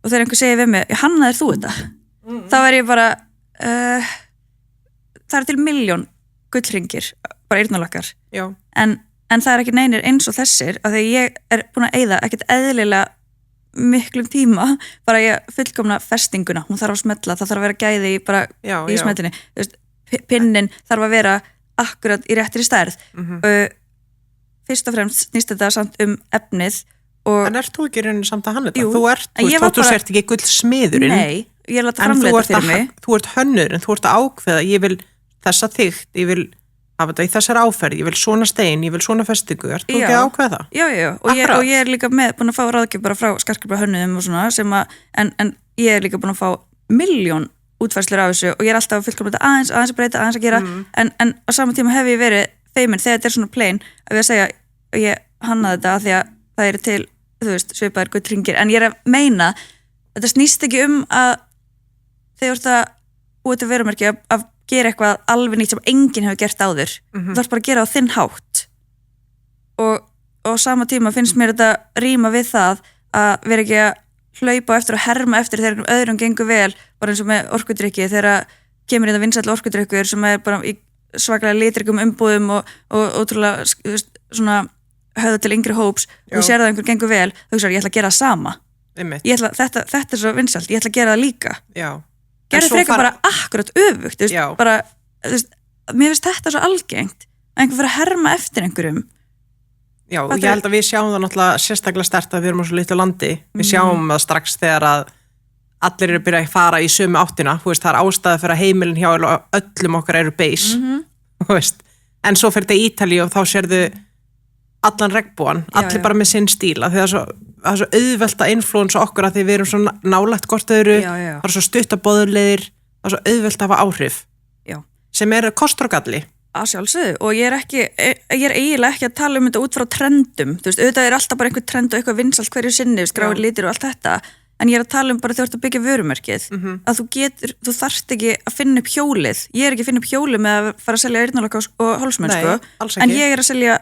og þegar einhver segir við mig, hannaðir þú þetta? Þá er ég bara það er til 1.000.000 gullhringir, bara eyrnalakkar en það er ekki neinir eins og þessir af því ég er búin að eyða ekkert eðlilega miklum tíma bara ég fullkomna festinguna, hún þarf að smetla, það þarf að vera gæði í smetlinni, pinnin þarf að vera akkurat í réttri stærð fyrst og fremst snýst þetta samt efnið En ert þú ekki rauninni samt að hanna þetta? Þú sért ekki gullsmiðurinn Nei, ég láta framleita fyrir mig Þú ert hönnurinn, þú ert að ákveða ég vil þessa þykkt, ég vil hafa þetta í þessar áferð, ég vil svona stein, ég vil svona festingu, ert þú ekki að ákveða það? Já, og ég er líka búin að fá ráðgjöf bara frá skartgripa hönnuðum og svona sem að, en ég er líka búin að fá 1.000.000 útfærslur af þessu og ég er alltaf að fullkomna aðeins að breyta, aðeins að gera en á sama tíma hef ég verið feimin þegar þetta er svona plain að við að segja og ég hannaði þetta að því að það eru til, þú veist, svipaðir gullhringir en ég er að meina, þetta snýst ekki að þegar þú ert að búið til vörumerki að gera eitthvað alveg nýtt sem enginn hefur gert áður þú þarf bara að gera á þinn hátt og á sama tíma finnst mér þetta ríma við það að vera ekki að hlaupa eftir og herma eftir þegar öðrum gengur vel bara eins og með orkudrykki þegar kemur í það vinsæll orkudrykkur sem er bara í svakalega litrikum umbúðum og ótrúlega svona höfða til yngri hóps og þú sér það einhver gengur vel þú veist ég ætla að gera það sama þetta er svo vinsælt, ég ætla að gera það líka gerði frekar bara akkurat öfugt bara, mér finnst þetta svo algengt að einhver fyrir að herma eftir einhverjum Já, og ég held að við sjáum það náttúrulega sérstaklega sterkt að við erum á svo litlu landi við sjáum það strax þegar að allir eru að byrja að fara í sömu áttina þú veist, það er ástæða fyrir að heimilin hjá öllum okkar eru base þú veist, en svo fyrir þetta í Ítalíu og þá sérðu allan regnbogan, allir bara með sinn stíla því það er svo auðvelt að influensa okkur að því við erum svo nálægt hvort öðru það er svo stuttabóðurleiðir það er svo auðvelt að hafa áhrif sem er kostur og galli að sjálfsögðu og ég er eiginlega ekki að tala þetta út frá trendum þú veist, auðvitað er alltaf bara einhver trend og eitthvað vinsalt hverju sinni, skráir litir og allt þetta en ég er að tala bara þegar þú ert að byggja vörumerkið að þú þarft ekki að finna upp hjólið ég er ekki að finna upp hjólið með að fara að selja eyrnalokka og hálsmenn en ég er að selja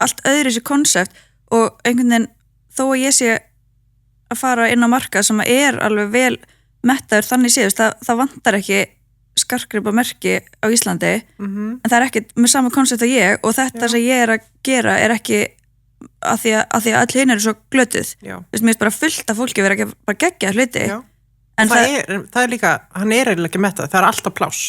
allt öðru sér konsept og einhvern veginn þó að ég sé að fara inn á markað sem er alveg vel mettaður þannig séðust það vantar ekki skartgripa merki á Íslandi en það er ekki með sama koncept að ég og þetta sem ég er að gera er ekki að því að allir hinn eru svo glötuð mér finnst bara fullt af fólki vera ekki bara geggja hluti en það er líka, hann er eiginlega ekki mettað það er alltaf pláss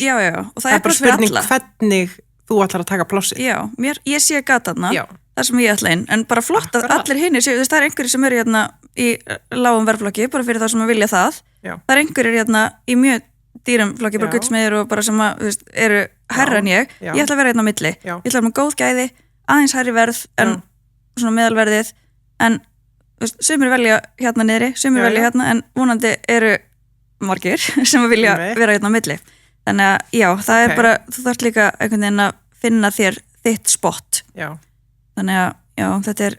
og það er bara spurning hvernig þú ætlar að taka plássi ég sé gataðna það sem ég ætla inn en bara flott að allir hinn það er einhverjir sem eru hérna í lágum verðflokki bara fyrir þá sem að vilja það er einhverjir hérna í mjög dýrum flokki, bara guldsmiðir og bara sem að eru hærra en ég ætla að vera hérna á milli, ég ætla að vera með góð gæði aðeins hærri verð en svona meðalverðið en sumir velja hérna niðri, sumir velja hérna en vonandi eru margir sem að vilja vera hérna á milli þannig að já, það er bara þú þarft líka einhvern veginn að finna þér þitt spott þannig að já, þetta er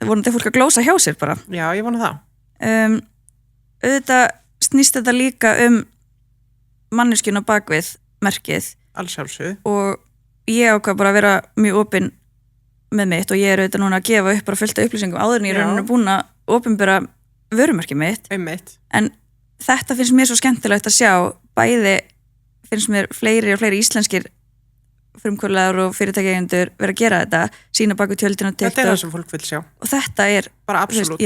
vonandi fólk að glósa hjá sér bara Já, ég vona það auðvitað snýst þetta líka manneskjuna bakvið merkið Allsjálfsög og ég ákvað bara að vera mjög opinn með mitt og ég er auðvitað núna að gefa upp bara fullt af upplýsingum áður en ég er rauninu búin að opinbera vörumerkið mitt en þetta finnst mér svo skemmtilegt að sjá bæði finnst mér fleiri og fleiri íslenskir frumkvöldar og fyrirtækjaeigendur vera að gera þetta sína baku tjöldin og þetta er það sem fólk vil sjá og þetta er bara absolutt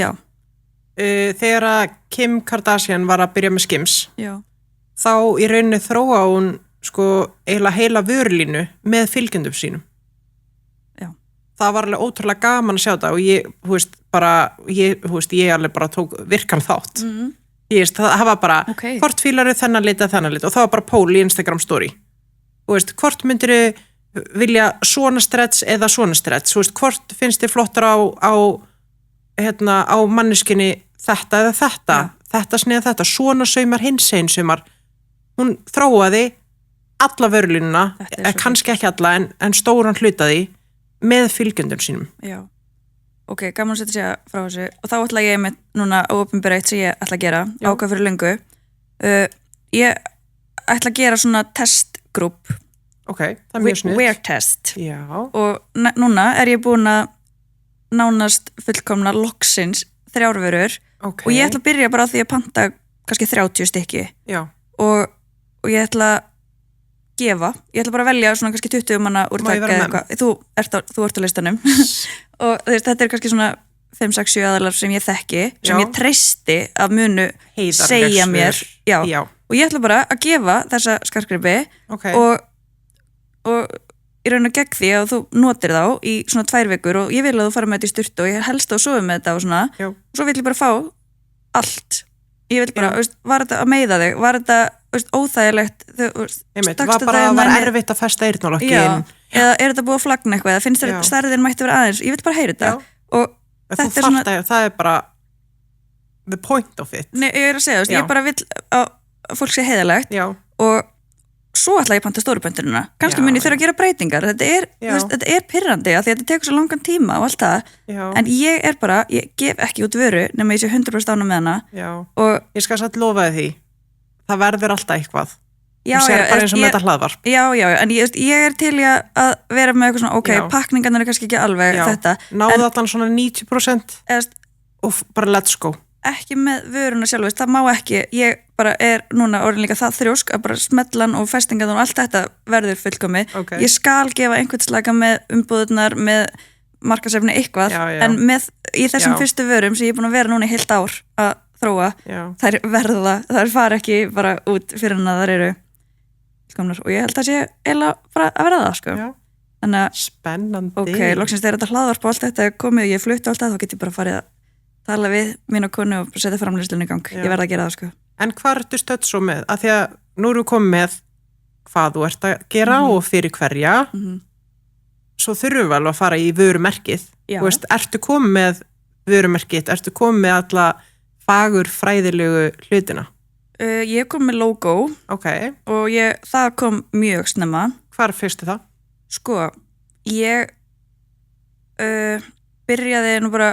þegar að Kim Kardashian var að byrja með Skims þá í rauninni þróa hún sko eiginlega heila vörulínu með fylgjendum sínum það var alveg ótrúlega gaman að sjá þetta og ég alveg bara tók virkan þátt það var bara hvort fílaru þennan lit og það var bara poll í Instagram story hvort myndir vilja svona stretch eða svona stretch hvort finnst þér flottar á manneskinni þetta eða þetta sniða þetta, svona saumar hinsegin saumar hún þróaði alla vörulínuna, kannski ekki alla en stóran hlutaði með fylgjendun sínum ok, gaman að setja sig frá þessu og þá ætla ég með núna á opinbera eitt sem ég ætla að gera, ákvað fyrir löngu ég ætla að gera svona testgrúp Ok, það mjög snill wear test Já, og núna ég búin að nánast fullkomna loksins 3 vörur ok og ég ætla að byrja bara á því að panta kannski 30 stykki Já, og ég ætla að gefa, ég ætla bara að velja svona kannski 20 manna úr Má ég taka vera eða með? eitthvað þú ert á listanum og þetta er kannski svona 5, 6, 7 aðalar sem ég þekki sem Já. ég treysti að munu heiðarleg segja svör. mér Já, og ég ætla bara að gefa þessa skartgripi ok og í raun og gegn því að þú notir þá í svona 2 vikur og ég vil að þú fara með þetta í sturtu og ég helst að sofa með þetta og svona Já. og svo vil ég bara fá allt ég vil bara, Já. veist, var þetta að meiða þig var þetta, veist, óþægilegt Einmitt, var bara var erfitt að festa eyrnalokkin eða er þetta búið að flagna eitthvað eða finnst þér Já. stærðin mætti vera aðeins ég vil bara heyra þetta Já. og Þú þetta er svona fattar, það er bara the point of it nei, ég er að segja, veist, Já. ég bara vil að fólk sé heiðalegt Já, og svo ætla ég að panta stóru pöntununa kannski Já, mun ég þurfa að gera breytingar þetta er, Já. veist, þetta er pirrandi af því að þetta tekur svo langan tíma og allt það já, en ég er bara, ég gef ekki út vöru nema ég sé 100% ánum með hana já og Ég skal satt lofa því það verður alltaf eitthvað já, Þú sér bara eins og með ég, þetta hlaðvarp já, en ég er til í að vera með eitthvað svona, ok, Já. pakningarnir er kannski ekki alveg Já. þetta, Náðu allan svona 90% eða og bara let's go ekki með vöruna sjálf, veist, það má ekki ég bara er núna orðin líka það þrjósk að bara smetlan og festingan og allt þetta verður fullkomi, Ok. ég skal gefa einhvern slaka með umbúðunar með markasefni eitthvað, Já, já. en með í þessum Já. fyrstu vörum sem ég er búin að vera núna í heilt ár að þróa, Já, þær fara ekki bara út fyrir hann að þær eru fullkomnar og ég held að sé eila bara að vera það sko. já, Þannig að spennandi ok, loksins þegar þetta hlaðvarp og allt þetta er komið og ég flutti og allt það, þá get ég bara farið að tala við mín og konu og setja framlýslunni í gang. Já. Ég verð að gera það sko. En hvað ertu stödd svo með? Af því að nú erum við komið með hvað þú ert að gera og fyrir hverja svo þurfum við alveg að fara í vörumerkið Já. Þú veist, ertu komið með vörumerkið, ertu komið með alla fagur fræðilegu hlutina Ég kom með logo Ok, og það kom mjög snemma. hvar fyrstu það? Sko, ég byrjaði nú bara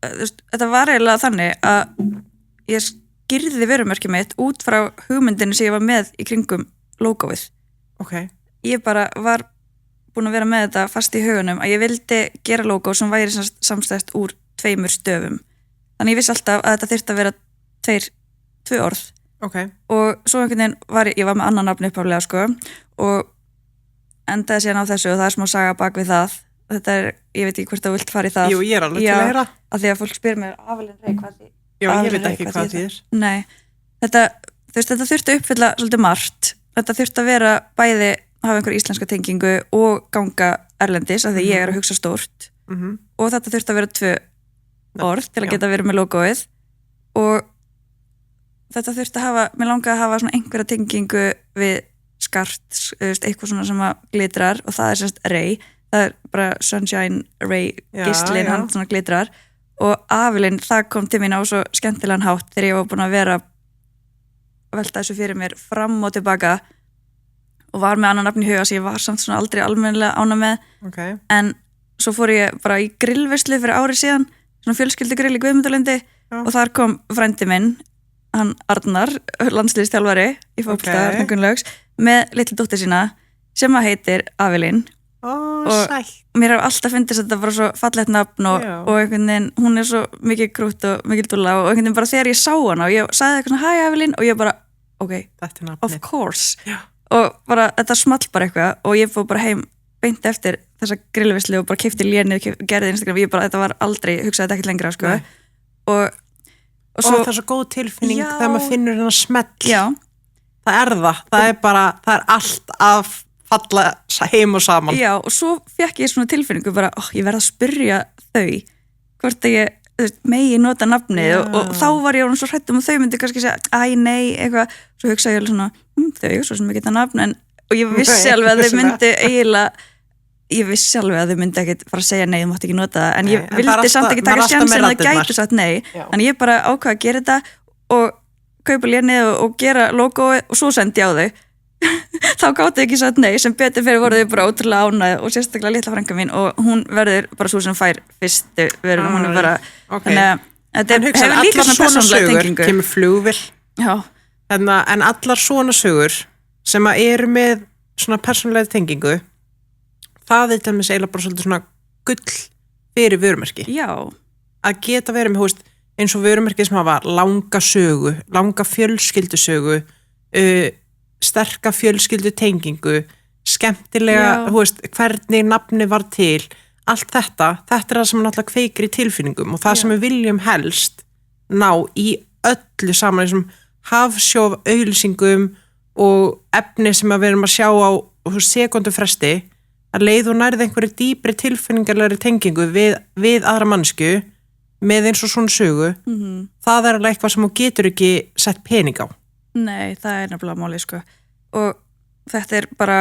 þetta var eiginlega þannig að ég skýrði vörumerkið mitt út frá hugmyndinu sem ég var með í kringum logoið. Ok, Ég bara var búin að vera með þetta fast í hugunum að ég vildi gera logo sem væri samstætt úr 2 stöfum. Þannig ég vissi alltaf að þetta þyrfti að vera 2 orð ok, og svo einhvern veginn ég var með annan nafn upphaflega sko og endaði síðan á þessu og það er smá saga bak við það. Þetta er, ég veit ekki hvort þú vilt fara í það. jú, ég er alveg til Já. að heyra Af því að fólk spyr mér Avelin Rey hvað því Já, ég Avelin veit Rey, ekki hvað hvað þýðir þýðir Nei, þetta þurfti að uppfylla svolítið margt. Þetta þurfti að vera bæði hafa einhver íslenska tengingu og ganga erlendis af því ég er að hugsa stórt og þetta þurfti að vera 2 orð til að Já. geta verið með logoið og þetta þurfti að hafa, mér langaði að hafa svona einhverja tengingu við skart, eitthvað svona sem að glitrar og það er semst Rey, það er bara Sunshine Rey Já, geislinn, já. hann svona glitrar og Avelin, það kom til mín á svo skemmtilegan hátt þegar ég var búin að vera að velta þessu fyrir mér fram og tilbaka og var með annan nafn í huga sem ég var samt svona aldrei almennilega ána með Ok, en svo fór ég bara í grillveislu fyrir ári síðan, svona fjölskyldugrill í Guðmundalundi og þar kom frændi minn, hann Arnar, landsliðstjálfari í fótbolta Ok. Gunnlaugs, með litlu dóttir sína sem að heitir Avelin ó, Og- sætt mér hef alltaf fyndist þetta bara svo fallegt nafn Já. og einhvern veginn, hún er svo mikið krútt og mikið dúlla og einhvern veginn bara þegar ég sá hana og ég sagði eitthvað svona hi Avelin og ég bara, ok, Þetta er of nafnið course Já. og bara þetta small bara eitthvað og ég fór bara heim beint eftir þessa grillvislu og bara keypti lénið, gerði Instagram, ég bara, þetta var aldrei hugsaði þetta ekkert lengra sko. Nei. og Og svo, það er svo góð tilfinning Já. þegar maður finnur hennar smell já, það er bara, það er allt að falla heim og saman já, og svo fekk ég svona tilfinningu bara, ég verð að spyrja þau hvort að ég þú veist, megi nota nafnið Já. og þá var ég orðin svo hrædd að þau myndi kannski segja, æ nei, eitthvað svo hugsaði ég alveg svona, þau, svo sem ekki það nafn og ég vissi Nei, alveg að þau vissulega. myndi eiginlega ég vissi alveg að þau myndi ekkit fara að segja nei, þú mátt ekki nota það, en Nei, ég en það er vildi alltaf- samt ekki maður er taka alltaf sjansin með að það raddirnar. gæti satt nei, Já. þannig ég bara ákvað að gera þetta og kaupa lénið og gera logoið og svo sendi ég á þau þá gátu ekki sagt nei, sem betur fyrir voru þau bara ótrúlega ánægð og sérstaklega litla frænka mín og hún verður bara svo sem fær fyrstu verður, hún bara okay. þannig að þetta hefur líka svona persónulega tengingu. Kemur flugvél en allar svona sögur sem að eru með svona persónulega tengingu það til dæmis eiginlega bara svolítið svona gull fyrir vörumerki að geta verið með eins og vörumerki sem hafa langa sögu, langa fjölskyldusögu sterka fjölskyldu tengingu skemmtilega, hvernig nafni var til, allt þetta er það sem náttúrulega kveikir í tilfinningum og það sem við viljum helst ná í öllu saman þessum hafsjóf auglýsingum og efni sem við erum að sjá á sekundufresti að leið og nærði einhverju dýpri tilfinningarlegri tengingu við aðra mannsku með eins og svona sögu það er alveg eitthvað sem þú getur ekki sett pening á. Nei, það er nefnilega máli og þetta er bara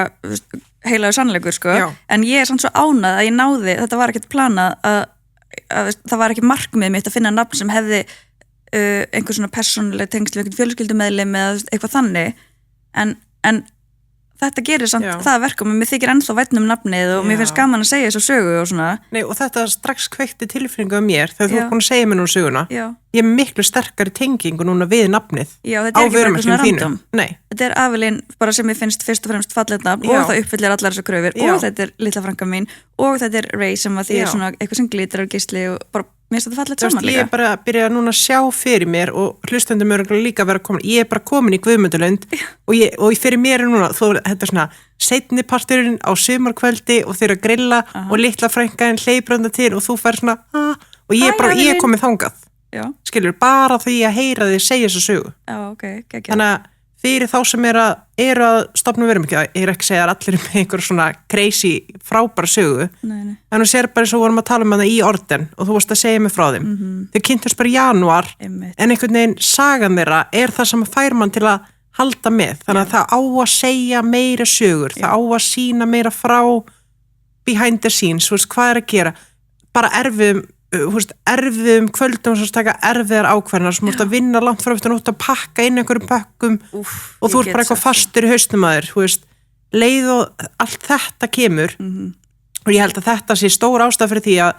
heilagur sannleikur en ég er samt svo ánægð að ég náði, þetta var ekkert planað að það var ekki markmið mitt að finna nafn sem hefði einhver svona persónuleg tengsl við einhvern fjölskyldumeðlim eða eitthvað þannig en þetta gerir samt það verkum og mér þykir ennþá vætnum nafnið og mér finnst gaman að segja þessu sögu og svona. Nei og þetta strax kveikti tilfinningu af mér þegar þú er búin að segja mér nú söguna. Ég er miklu sterkari tengingu núna við nafnið þetta er ekki bara eitthvað svona random. Nei. Þetta er Avelin bara sem ég finnst fyrst og fremst fallegt nafn og það uppfyllir allar þessar kröfur og þetta er litla frænka mín og þetta er Ray sem að því er svona eitthvað sem glitrar og gísli og bara mér finnst þetta fallegt saman líka. Ég er bara að byrja núna að sjá fyrir mér og hlustendum eru líka að vera komin. Ég er bara komin í Guðmundalund og fyrir mér er núna, þetta er svona seinni parturinn á sumarkvöldi og þeir að grilla og litla frænkaðin hleybranda til og þú fær svona og ég er komið þangað. Skilur, bara því að heyra því að segja þessu sögu. Þannig að fyrir þá sem eru að stofna vörumerki, ég er ekki að segja að allir með einhver svona crazy frábæra sögu en þú sér bara eins og vorum að tala um það í Orden og þú varst að segja mig frá þeim þau kynntust bara í janúar en einhvern veginn sagan þeirra er það sem fær mann til að halda með þannig að það á að segja meira sögur það á að sína meira frá behind the scenes, hvað er að gera bara erfiðum kvöldum sem taka erfiðar ákvarðanir sem þú ert að vinna langt frá eftir og þú ert að pakka inn einhverjum pökkum og þú ert bara eitthvað fastur í haustum að þér leið og allt þetta kemur og ég held að þetta sé stór ástæð fyrir því að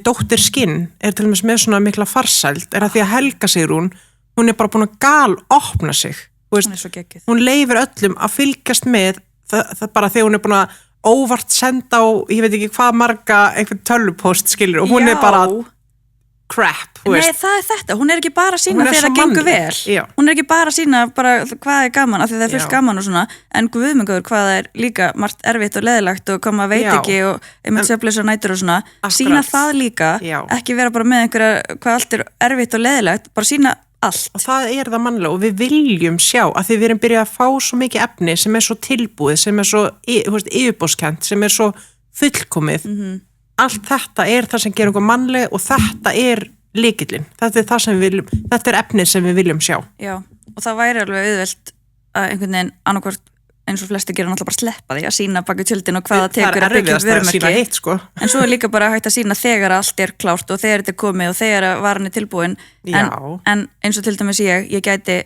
dóttir Skinn er til dæmis með svona mikla farsæld er að því að Helga Sigrún hún er bara búin að opna sig hún leifir öllum að fylgjast með það bara þegar hún er búin að óvart senda á, ég veit ekki hvað marga einhvern tölvupost skilur og hún er bara crap. Nei, það er þetta, hún er ekki bara að sína þegar það gengur vel. Hún er ekki bara að sína bara hvað er gaman, af því það er fullt gaman og svona, en guðmengur hvað er líka margt erfitt og leðilegt og hvað maður veit ekki og einmitt svefnlausar nætur og svona. Sína það líka, ekki vera bara með einhverja hvað allt er erfitt og leðilegt, bara sína allt. Og það er það mannlega og við viljum sjá að því við erum byrjað að fá svo mikið efni sem er svo tilbúið, sem er svo yfirbóðskent, sem er svo fullkomið. Allt þetta er það sem gerir okkur mannlega og þetta er lykillinn. Þetta er það sem við viljum, þetta er efnið sem við viljum sjá. Já, og það væri alveg auðvelt að einhvern veginn annarkvort eins og flesti gera náttúrulega bara sleppa því að sína baki tjöldin og hvaða tekur að byggja vörumerki en svo er líka bara hægt að sína þegar allt er klárt og þegar þetta er komið og þegar varan er tilbúin en eins og til dæmis ég gæti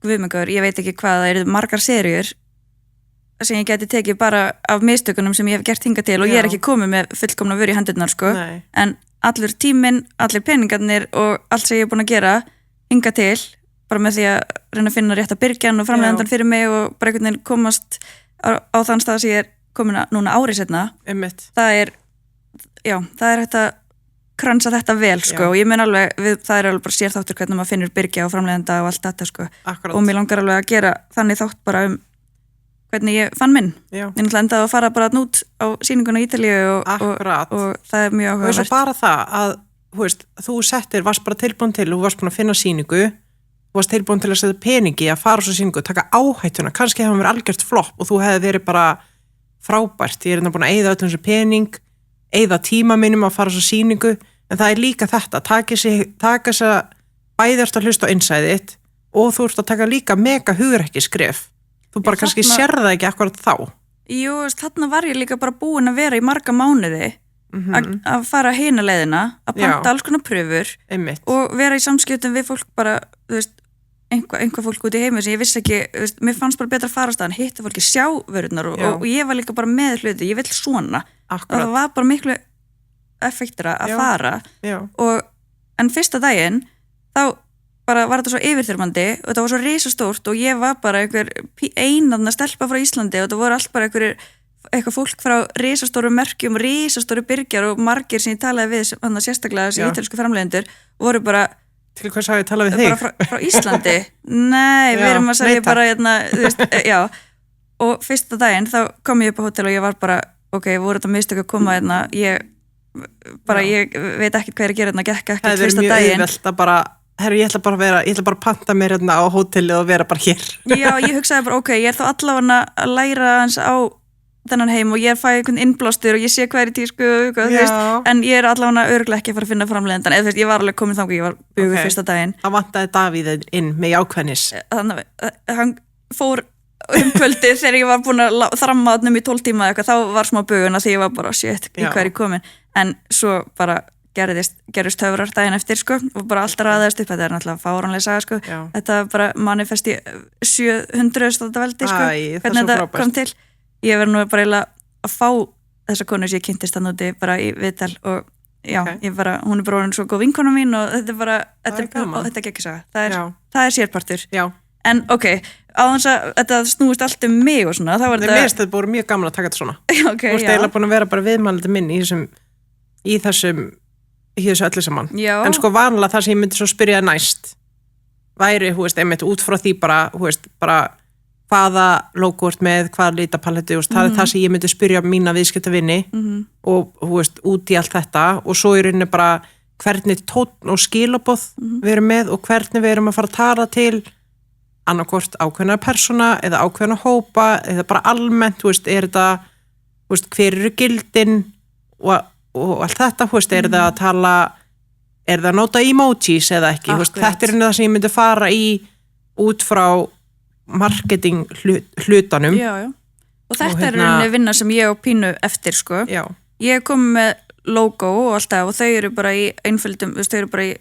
guðmengur, ég veit ekki hvað það eru margar seríur sem ég gæti tekið bara af mistökunum sem ég hef gert hingað til og ég er ekki komið með fullkomna vöru í hendurnar en allur tíminn, allir peningarnir og allt sem ég er búin að gera hingað til bara með því að reyna að finna rétt að byrgjan og framleiðandan fyrir mig og bara einhvern veginn komast á þann stað sem ég er komin að núna árið setna. Það er hægt að kransa þetta vel og ég menn alveg, það er alveg bara sérþáttur hvernig maður finnur byrgja og framleiðanda og allt þetta og mér langar alveg að gera þannig þátt bara hvernig ég fann minn. Ég náttúrulega endaði að fara bara nút á sýninguna í Ítalíu og það er mjög áhugavert. Og svo bara það að þú varst bara tilbúin til, þú varst búin að finna sýningu þú varst tilbúin til að setja peningi að fara á svo sýningu, taka áhættuna, kannski hefði verið algjört flopp og þú hefði verið bara frábært, ég er búin að eyða öllum þessu pening, eyða tíma mínum að fara á svo sýningu, en það er líka þetta, taka þess að bæði ert að hlusta á innsæðið og þú ert að taka líka mega hugrekki skref, þú bara kannski sér það ekki akkurat þá. Jú, þarna var ég líka bara búin að vera í marga mánuði að fara hina leiðina, að panta alls konar pröfur og vera í samskiptum við fólk bara, einhver fólk út í heimi sem ég vissi ekki, mér fannst bara betra að fara á staðan, hitta fólki, sjá vörurnar og ég var líka bara með hluti, ég vill svona. Akkurat. Og það var bara miklu effektira að fara en fyrsta daginn þá bara var þetta svo yfirþyrmandi og þetta var svo risastórt og ég var bara einhver einarna stelpa frá Íslandi og þetta voru allt bara eitthvað fólk frá risastóru merkjum, risastóru byrgjar og margir sem ég talaði við sérstaklega þessi ítölsku framleiðendur voru bara til hvers hafa ég talað við þig? Bara frá Íslandi nei, við erum að segja bara hérna, þú veist, og fyrsta daginn þá kom ég upp á hótel og ég var bara ok, voru þetta mistök að koma hérna ég veit ekki hvað er að gera hérna, gekk ekki fyrsta daginn. Það er mjög auðvelt að bara herru, ég ætla bara að panta mér hérna á hótelið og vera bara hér. Já, ég hugsaði bara, ok, ég er þá allavega að læra hans á þennan heim og ég fæ einhvern innblástur og ég sé hvað er í tísku, en ég er allavega örgulega ekki að fara að finna framleiðendan, eða ég var alveg komin þangað, ég var buguð fyrsta daginn. Það vantaði Davíð inn með jákvæðnis. Þannig að hann fór kvöldið þegar ég var búin að þramma þarna í 12 tíma eitthvað, þá var smá buguna því ég var bara, shit, í hvað er ég komin, en svo bara gerðist töfrar daginn eftir og bara alltaf ræðast upp, þetta er náttúrulega fáránlega saga þetta var bara manifesti 700 þetta veldi hvernig þetta kom til. Ég verði nú bara að fá þessa konu sem ég kynntist þannig úti bara í viðtal og ég bara, hún er bara orðin svo góð vinkona mín og þetta er bara, þetta er ekki saga, það er sérpartur. En ok, á þess að þetta snúist allt mig og svona, þá var þetta... Mér finnst þetta búið mjög gaman að taka þetta svona. Þú veist, eiginlega búin að vera bara viðmælandi minn í þessu öllu saman. En sko vanlega það sem ég myndi svo spyrja næst væri, hú veist, einmitt út frá því bara, hú veist, bara hvaða logo ert með, hvaða litapaletti, það er það sem ég myndi spyrja mína viðskiptavinni og, hú veist, út í allt þetta og svo í rauninni bara hvernig tónn og skilaboð við erum með og hvernig við erum að fara að tala til annarkvort ákveðna persóna eða ákveðna hópa eða bara almennt, hú veist, er þetta, hú veist, hver eru gildin og allt þetta, hú veist, er það að tala, er það að nota emojis eða ekki, hú veist, þetta er það sem ég myndi fara í út frá marketing hlutanum. Og þetta er rauninni vinna sem ég og pínu eftir, Ég kom með logo og allt það og þau eru bara í einföldum, þau eru bara í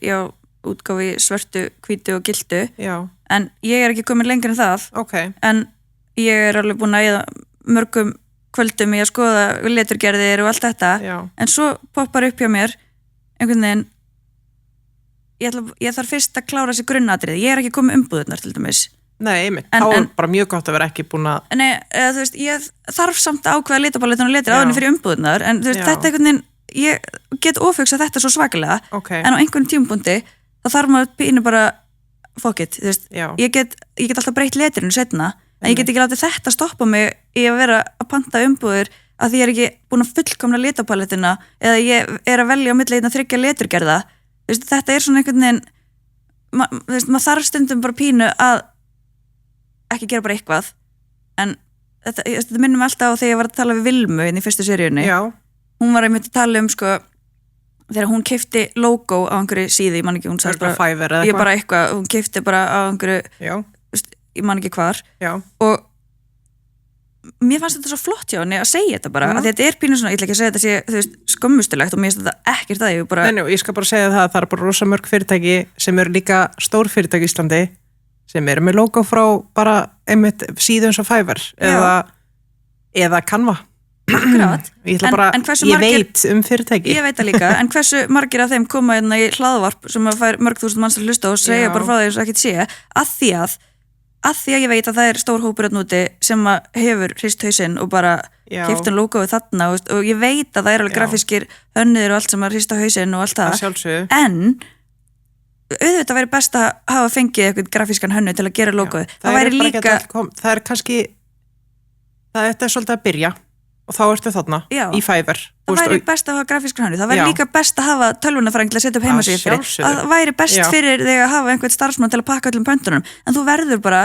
útgáfi svörtu, hvítu og gildu. En ég er ekki komin lengur en það. En ég er alveg búin að eyða mörgum kvöldum í að skoða leturgerðir og allt þetta en svo poppar upp hjá mér einhvern veginn ég þarf fyrst að klára þessi grunnatrið ég er ekki komið umbúðurnar til dæmis Nei, einmitt, þá er bara mjög gott að vera ekki búin að Nei, þú veist, ég þarf samt að ákveða litapalettun og letur áðurinn fyrir umbúðurnar en þú veist, þetta einhvern veginn ég get ofhugsað þetta svo svakalega en á einhvern tímapunkti þá þarf maður pínu bara fuck it, þú veist, ég get alltaf breytt leturinn setna en ég get ekki látið þetta stoppa mig í að vera að panta umbúður að því ég er ekki búin að fullkomna litapalettina eða ég er að velja á milli einna 3 leturgerða. Þú veist, þetta er svona einhvern veginn, þú veist, maður þarf stundum bara pínu að ekki gera bara eitthvað. En þetta minnum alltaf á þegar ég var að tala við Vilmu inn í fyrstu seríunni. Já. Hún var einmitt að tala sko, þegar hún keypti logo á einhverju síðu, ég man ekki, hún sagði bara, Fiverr eða eitthvað. Ég bara eitthvað, hún keypti bara á einhverju, ég man ekki hvar og mér fannst þetta svo flott hjá henni að segja þetta bara að þetta er pínu svona, ég ætla ekki að segja þetta sé þú veist, skömmustulegt og mér finnst þetta ekkert að ég bara Nei, ég skal bara segja það er bara rosa mörg fyrirtæki sem eru líka stór fyrirtæki í Íslandi sem eru með logo frá bara einmitt síðu eins og Fiverr eða Canva Akkurat ég veit fyrirtæki Ég veit það líka, en hversu margir af þeim koma hérna í hlaðvarp sem að fær mörg þúsund manns að hlusta og segja bara frá því eins og ekkert sé að því að ég veit að það er stór hópur núti sem hefur hrist hausinn og bara keypt logoið þarna og ég veit að það er alveg grafískir hönnuðir og allt sem hrista hausinn og allt það en auðvitað væri best að hafa fengið eitthvað grafískan hönnu til að gera logoið það væri líka það er kannski þetta er svolítið að byrja og þá ertu þarna í Fiverr það væri best að hafa grafískan hönnu það væri líka best að hafa tölvunarfræðing til að setja upp heimasíðu fyrir það væri best fyrir þig að hafa einhvern starfsmann til að pakka öllum pöntunum en þú verður bara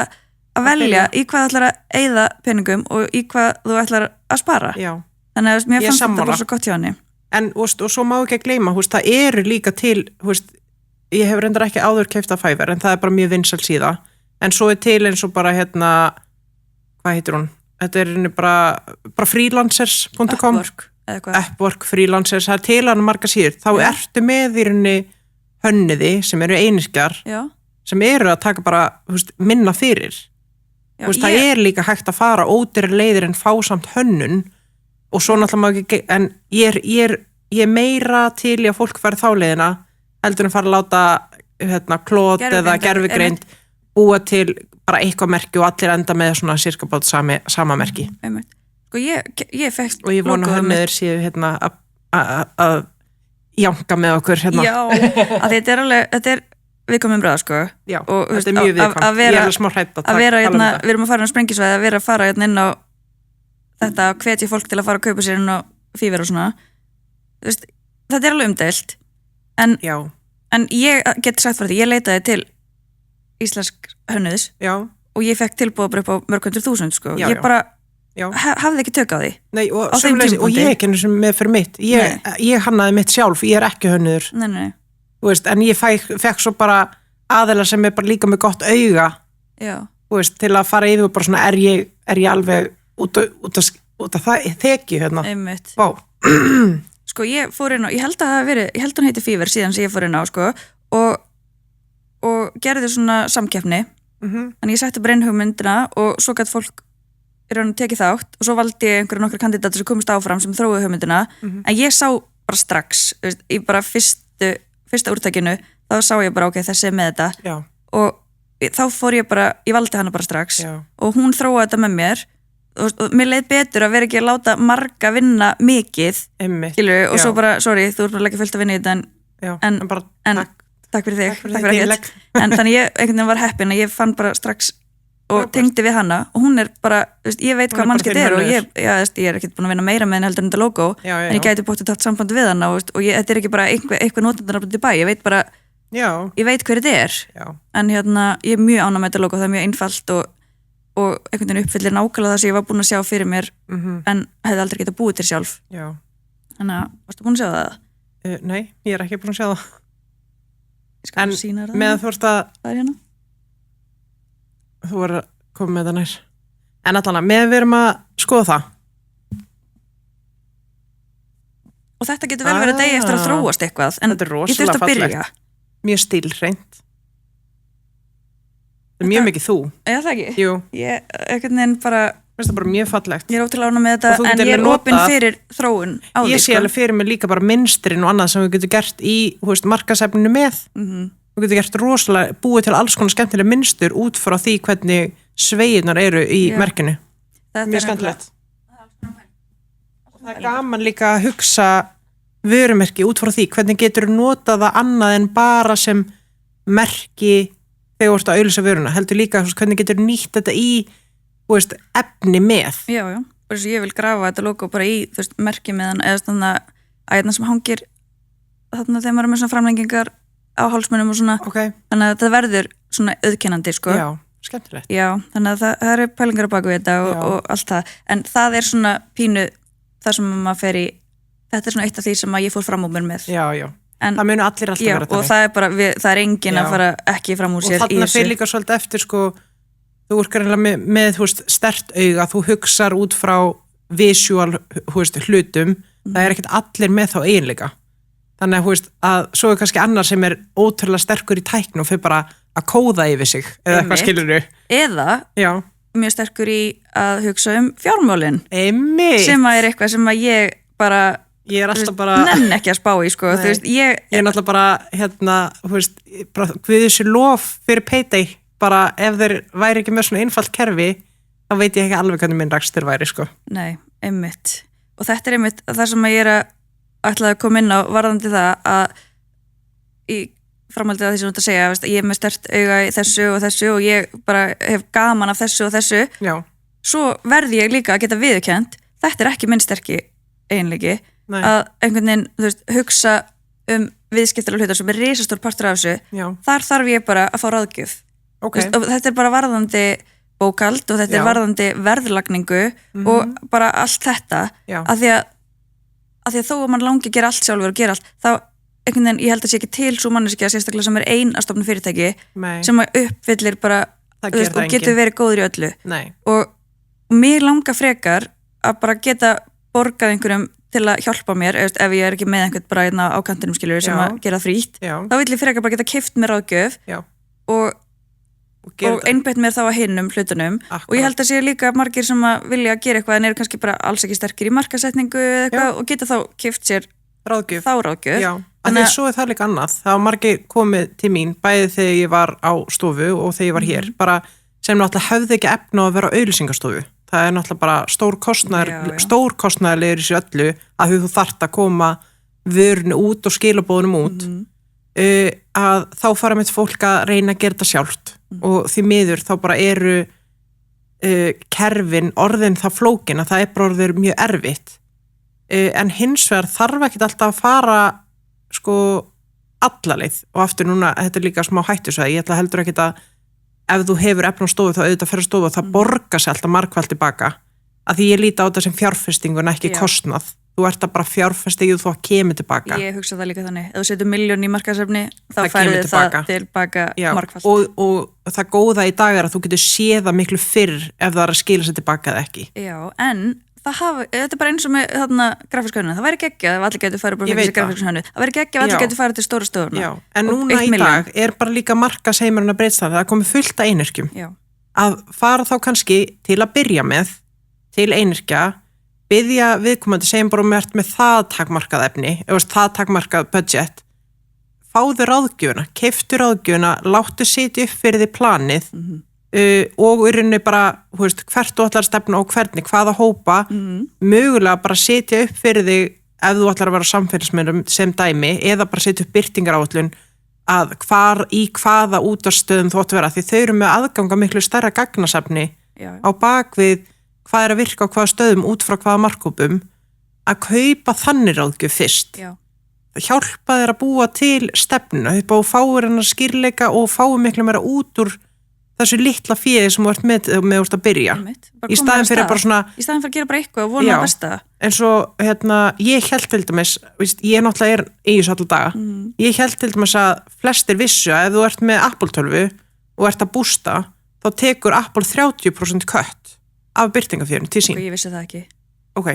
að velja í hvað þú ætlar að eyða peningum og í hvað þú ætlar að spara þannig að mér fannst þetta bara svo gott hjá henni en og svo má ekki að gleyma það eru líka til ég hef reyndar ekki áður keypt af Fiverr en það er bara mjög vinsæl síða en svo er til eins og bara hvað heitir hún Þetta er bara freelancers.com Upwork, freelancers, það er til hann marga síður þá ertu með í rauninni hönniði sem eru einyrkjar sem eru að taka bara, þú veist, minna fyrir. Já, Þú veist, það er líka hægt að fara ódýrari leiðir en fá samt hönnun og svo náttúrulega maður ekki, en ég er meira til í að fólk fara þá leiðina heldur en fara að láta klót eða gervigreind búa til bara eitthvað merki og allir enda með svona sirkabát sama merki. Sko ég fekk Og ég vona hönniður séu að jánka með okkur Já, að þetta er viðkomum umræða sko. Já, og, þetta er mjög viðkvæmt. Ég er alveg smá hrædd að vera við erum að fara á sprengisvæði, að vera að fara inn á þetta að hvetja fólk til að fara að kaupa sér inn á Fever og svona. Þú veist, þetta er alveg umdeilt en ég get sagt fyrir því, ég leitaði til íslensk hönnuðs og ég fekk tilbúið bara upp á mörg 100.000 sko. Ég bara hafði ekki tök á því. Nei, og ég ekki einu sem með fyrir mitt ég hannaði mitt sjálf, ég er ekki hönnuður. Nei. Þú veist, en ég fekk svo bara aðeila sem er bara líka með gott auga þú veist, til að fara yfir og bara svona er ég alveg út af það þeki Einmitt. Sko ég fór inn á, ég held hún heiti Fever síðan sem ég fór inn á sko og gerði svona samkeppni þannig ég setti bara inn hugmyndina og svo gæti fólk í raun tekið þátt og svo valdi ég nokkra kandidatar sem komist áfram sem þróuðu hugmyndina en ég sá bara strax í bara fyrsta úrtakinu þá sá ég bara ok, þessi með þetta og þá fór ég valdi hana bara strax og hún þróaði þetta með mér og mér leið betur að vera ekki að láta marga vinna mikið skilur, og svo bara, sorry, þú ert bara ekki fullt að vinna í þetta en takk fyrir þig, takk fyrir ekkert en þannig ég einhvern veginn var heppin að ég fann bara strax og tengdi við hana og hún er bara, ég veit hvað mannskett er og ég er ekkert búin að vinna meira með henni heldur en þetta logo en ég gæti bóttið tatt samband við hana og þetta er ekki bara eitthvað notendarnafn til bæ, ég veit bara ég veit hver þetta er en ég er mjög ánægð með þetta logo, það er mjög einfalt og einhvern veginn uppfyllir nákvæmlega það sem ég var búin að sjá fyrir mér en hefði aldrei getað búið til sjálf þannig að, varstu búin að sjá það? Nei, ég er ekki búin að sjá það en meðan þú ert að það er hérna þú voru að koma með það nær en allan meðan við erum að skoða það og þetta getur vel verið degi eftir að þróast eitthvað en þetta er ég þurft að byrja mjög stílhreint það er mjög mikið þú eða það ekki? Jú. Ég einhvern veginn bara það er bara mjög fallegt ég er ótrúlega ánægð með þetta en ég er opinn fyrir þróun á því ég sé alveg fyrir mig líka bara mynstrin og annað sem við getum gert í markasefninu með við getum gert rosalega búið til alls konar skemmtilega mynstur út frá því hvernig sveiðnar eru í merkinu mjög skemmtilegt það er gaman líka að hugsa vörumerki út frá því hvernig getur notað það annað en bara sem merki þegar þú ert að auglýsa vöruna heldur líka hvernig getur nýtt þetta í efni með já, og ég vil grafa þetta logo bara í merki með hann eða svona æðna sem hangir þarna þegar maður er með svona framlengingar á hálsmunum og svona þannig að það verður svona auðkennandi sko. Já, skemmtilegt þannig að það eru pælingar á baku við þetta og allt það en það er svona pínu það sem maður fer í þetta er svona eitt af því sem ég fór fram úr mér með en, það munu allir alltaf vera og það er bara, það er engin að fara ekki fram úr sér í þessu og þarna fyrir líka svolítið eftir þú er greinlega með sterkt auga þú hugsar út frá visual hlutum það er ekkert allir með þá eiginleika þannig að svo er kannski annar sem er ótrúlega sterkur í tækni og fyrir bara að kóða yfir sig eða eitthvað skilurðu eða mjög sterkur í að hugsa fjármálin sem er eitthvað sem að ég bara ég er alltaf bara nenn ekki að spá í sko ég er náttúrulega bara Guðs lof fyrir payday bara ef þeir væri ekki með svona einfalt kerfi þá veit ég ekki alveg hvernig minn rakstur væri sko nei, einmitt og þetta er einmitt það sem ég er að ætlaði að koma inn á varðandi það að í framhaldið að því sem þú ert að segja ég er með sterkt auga í þessu og ég bara hef gaman af þessu og þessu svo verði ég líka að geta viðurkennt þetta er ekki minn sterki eiginleiki að einhvern veginn hugsa viðskiptalega hlutar sem er risastór partur af þessu þar þarf ég bara að fá ráðgjöf og þetta er bara varðandi bókald og þetta er varðandi verðlagningu og bara allt þetta að því að þó að mann langi að gera allt sjálfur og gera allt þá einhvern veginn ég held að sé ekki til svo manneskja sérstaklega sem er ein að stofna fyrirtæki sem að uppfyllir bara og getur verið góður í öllu og mér langar frekar að bara geta borgað einhverjum til að hjálpa mér ef ég er ekki með einhvern bara á kantinum skilur sem að gera frítt þá vil ég frekar bara geta keypt mér ráðgjöf og einbeitt mér þá að hinnum hlutunum Akkurat. og ég held að sé líka margir sem að vilja gera eitthvað en eru kannski bara alls ekki sterkir í markasetningu eða eitthvað og geta þá keypt sér ráðgjöf. þá ráðgjöf. Já, en því svo það líka annað. Það var margir komið til mín, bæði þegar ég var á stofu og þegar ég var hér, bara sem náttúrulega hefði ekki efna á að vera á auglýsingastofu. Það náttúrulega bara stór kostnaðarlegur í sér öllu að þú þarft að koma vörinu út og skilabóðunum út að þá fara með fólk að reyna að gera þetta sjálft og því miður þá bara eru kerfin orðin það flókin að það bara orðið mjög erfitt en hins vegar þarf ekki alltaf að fara sko alla leið og aftur núna, þetta líka smá hættusvæði, ég ætla heldur ekki að ef þú hefur efna á stofu þá auðvitað fyrir stofu og það borgar sér alltaf margfald tilbaka að því ég líti á þetta sem fjárfestingu en ekki kostnað. Þú ert að bara fjárfestingu þú að kemur tilbaka. Ég hugsa það líka þannig. Ef þú setur 1.000.000 í markaðsefni þá færði það tilbaka margfald. Og það góða í dag er að þú getur séð það miklu fyrr ef það er að skila sér tilbaka eða ekki. Já, en þetta er bara eins og með þarna grafíska hönnun. Það væri geggjað ef allir getur farið bara fyrir grafíska hönnun. Það væri geggjað ef allir getur farið til stóra stofurna. Já, en núna í dag er bara líka markaðsheimurinn að breytast það. Það er komið fullt af einyrkjum. Að fara þá kannski til að byrja með til einyrkja, biðja viðkomandi segjum bara með það takmarkað efni, eða það takmarkað budget, fáðu ráðgjöfuna, keyptu ráðgjöfuna, láttu sitja upp fyrir því planið og í rauninni bara, hvert þú ætlar að stefna og hvernig, hvaða hópa, mögulega bara sitja upp fyrir því ef þú ætlar að vera samfélagsmiðlum sem dæmi, eða bara sitja upp birtingaráætlun að hvaða útastöðum þú átt að vera, því þau eru með aðganga miklu stærra gagnasafni á bakvið hvað er að virka á hvaða stöðum út frá hvaða markkópum að kaupa þannig ráðgjöf fyrst. Það hjálpa þér að búa til stefnu upp á fáir hennar skýrleika og fáir miklu meira út úr þessu litla féði sem þú ert með úr að byrja. Í staðin fyrir bara svona... Í staðin fyrir að gera bara eitthvað og vona að besta. En svo, ég held til dæmis, ég náttúrulega er í þessu alltaf daga, ég held til dæmis að flestir vissu að ef þú ert með Apple 12 og ert að bústa, þá tekur Apple 30% kött af byrtingafjörinu til sín. Ég vissi það ekki. Ok,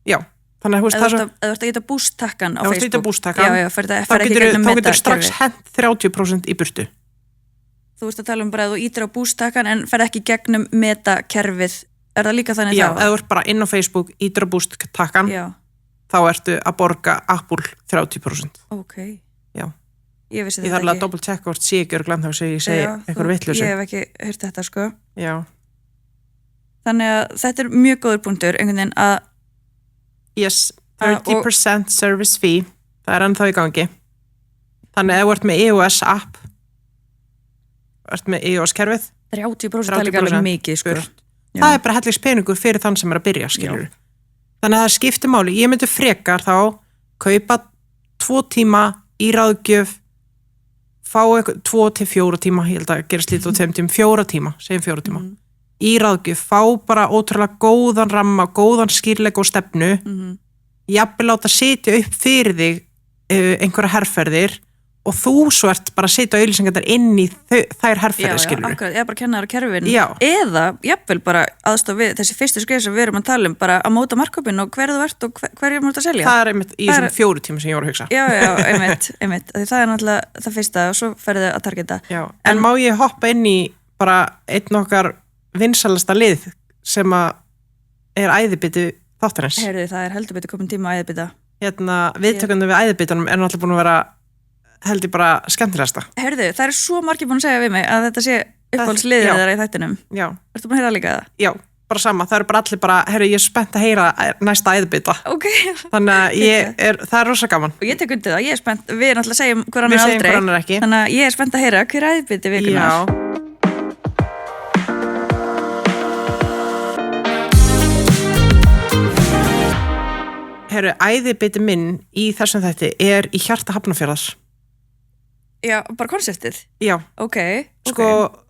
já. Þannig að það er svo... Ef þú ert að geta bústtakkan á Facebook. Ef þú ert að geta bústtakkan, þá getur strax hent 30% í burtu. Þú ert að tala bara að þú ítir á bústtakkan en ferð ekki gegnum metakerfið. Er það líka þannig þá? Já, ef þú ert bara inn á Facebook, ítir á bústtakkan, þá ertu að borga Apple 30%. Ok. Já. Ég vissi þetta ekki. Ég þarf að double check hvort sé ekki glant þá ég segi eitthvað vitleysu. Ég hef ekki heyrt þetta sko. Já. Þannig að þetta er mjög góður punktur einhvern veginn að yes, 30% service fee það er ennþá í gangi þannig að ef þú ert með iOS app ert með iOS kerfið 30% er líka alveg mikið sko. Það er bara helligs peningur fyrir þann sem er að byrja skilur. Þannig að það skiptir máli ég myndi frekar þá kaupa 2 tíma í ráðgjöf fá 2 til 4 tíma ég held að gera slítið á 2 tíma 4 tíma, segjum 4 tíma í ráðgjöf, fá bara ótrúlega góðan ramma, góðan skýrleika og stefnu jafnvel láta setja upp fyrir þig einhverja herferðir og þú svo ert bara að setja auglýsingarnar inn í þær herferðir skilur. Já, akkurat, ég er bara að kenna þér á kerfin eða jafnvel bara aðstoð við þessi fyrstu skrif sem við erum að tala bara að móta markkópin og hver þú ert og hverju þú ert að selja. Það er einmitt í þessum 4 tíma sem ég voru að hugsa. Já, einmitt. Því það er náttúrulega það fyrsta og svo ferðu að targeta. Já, en má ég hoppa inn í bara einn okkar vinsalasta lið sem að er æðibiti þáttarins. Heyrðu, það er heldur betur komin tíma að æðibita. Viðtökundum við æðibitunum er náttúrulega búin að vera held ég bara skemmtilegasta. Heyrðu, það er svo margir búin að segja við mig að þetta sé uppáhaldsliðið þeirra í þættinum. Já. Ertu búin að heyra líka það? Já, bara sama. Það eru bara allir bara, heyrðu, ég er spennt að heyra næsta æðibita. Ok. Þannig að það er rosa gaman. Og ég tek undir það, ég er spennt, við náttúrulega segjum hver annar aldrei. Hver annar ekki. Þannig að ég er spennt að heyra hver æðibiti vikunar. Já. Heru, æðibiti minn í þessum þætti er í hjarta Hafnarfjarðar. Já, bara konseptið? Já. Ok. Sko,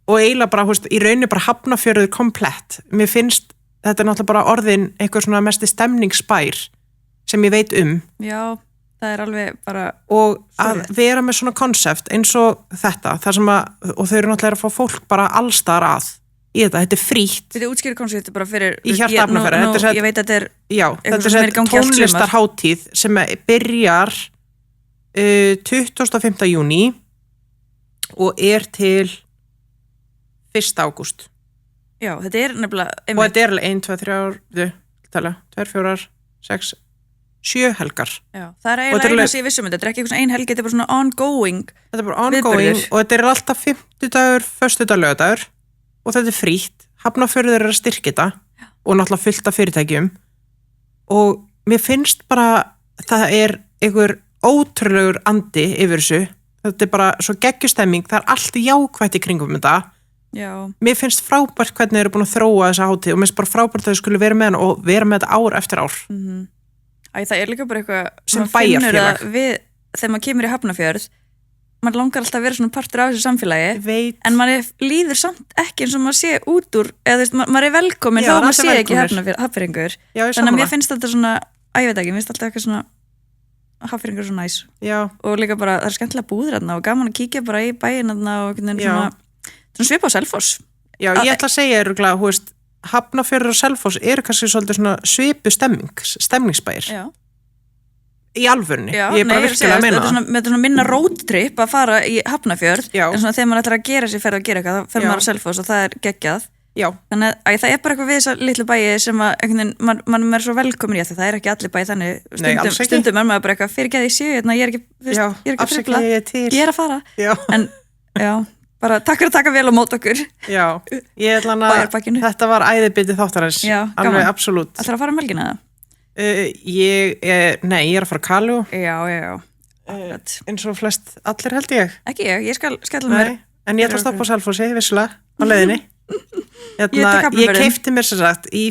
og eiginlega bara, í rauninni bara Hafnarfjörður komplett. Mér finnst, þetta er náttúrulega bara orðin eitthvað svona mesti stemningsbær sem ég veit um. Já, það er alveg bara... Og að vera með svona konsept eins og þetta, þar sem að, og þau eru náttúrulega að fá fólk bara allstaðar að. Þetta er frítt. Þetta útskýrir konseptið bara fyrir... Í hjarta Hafnarfjarðar. Ég veit að þetta er... Já, þetta er tónlistarhátíð sem byrjar 25. júní og er til 1. ágúst. Já, þetta nefnilega Og þetta alveg 1, 2, 3, 2, 4, 6, 7 helgar. Já, það eiginlega eina sem ég vissum þetta er ekki eitthvað ein helgi, þetta bara svona ongoing. Þetta bara ongoing viðburður. Og þetta alltaf 50 föstudagur, laugardagur og þetta frítt. Hafnarfjörður að styrkja þetta og náttúrulega fullt af fyrirtækjum og mér finnst bara það einhver ótrúlegur andi yfir þessu. Þetta bara svo geggjustemming, það allt jákvætt í kringum þetta. Já. Mér finnst frábært hvernig þeir eru búin að þróa þessa hátíð og mér finnst bara frábært að þau skulle vera með hana og vera með þetta ár eftir ár. Það líka bara eitthvað sem bæjarfélag þegar maður kemur í Hafnarfjörð maður langar alltaf að vera svona partur af þessu samfélagi en maður líður samt ekki eins og maður sé út úr eða þú veist, maður velkomin þó maður sé ekki Hafnfjörðingur þannig að mér finnst þetta svona, ég veit ekki, mér finnst alltaf eitthvað svona Hafnfjörðingur svo næs og líka bara, það skemmtilega búður þarna og gaman að kíkja bara í bæinn þarna og svona svipa á Selfoss. Já, ég ætla að segja örugglega, þú veist, Hafnarfjörður og Selfoss kannski svolítið svona svipu stemningsbæir. Já. Í alvörunni. Ég bara virkilega að meina það. Þetta er svona minna roadtrip að fara í Hafnarfjörð en svona þegar maður ætlar að gera sér ferð að gera eitthvað, þá fer maður á Selfoss og það geggjað. Já. Þannig að það bara eitthvað við þessa litlu bæi sem að mann er svo velkomin í þetta, það ekki allir bæi þannig stundum maður bara eitthvað fyrirgeði í sjö, ég er ekki frifla, ég er að fara. En já, bara takk fyrir að taka vel á mót okkur. Já, ég ætla að þetta var æðibiti þáttarins, alveg absolutt. Ætlar að fara um helgina það? Ég er að fara að Kalú. Já. Eins og flest allir held ég. Ekki ég skal mér. En ég ætla að stoppa á Selfossi, vissulega, á leiðinni. Ég keypti mér sem sagt í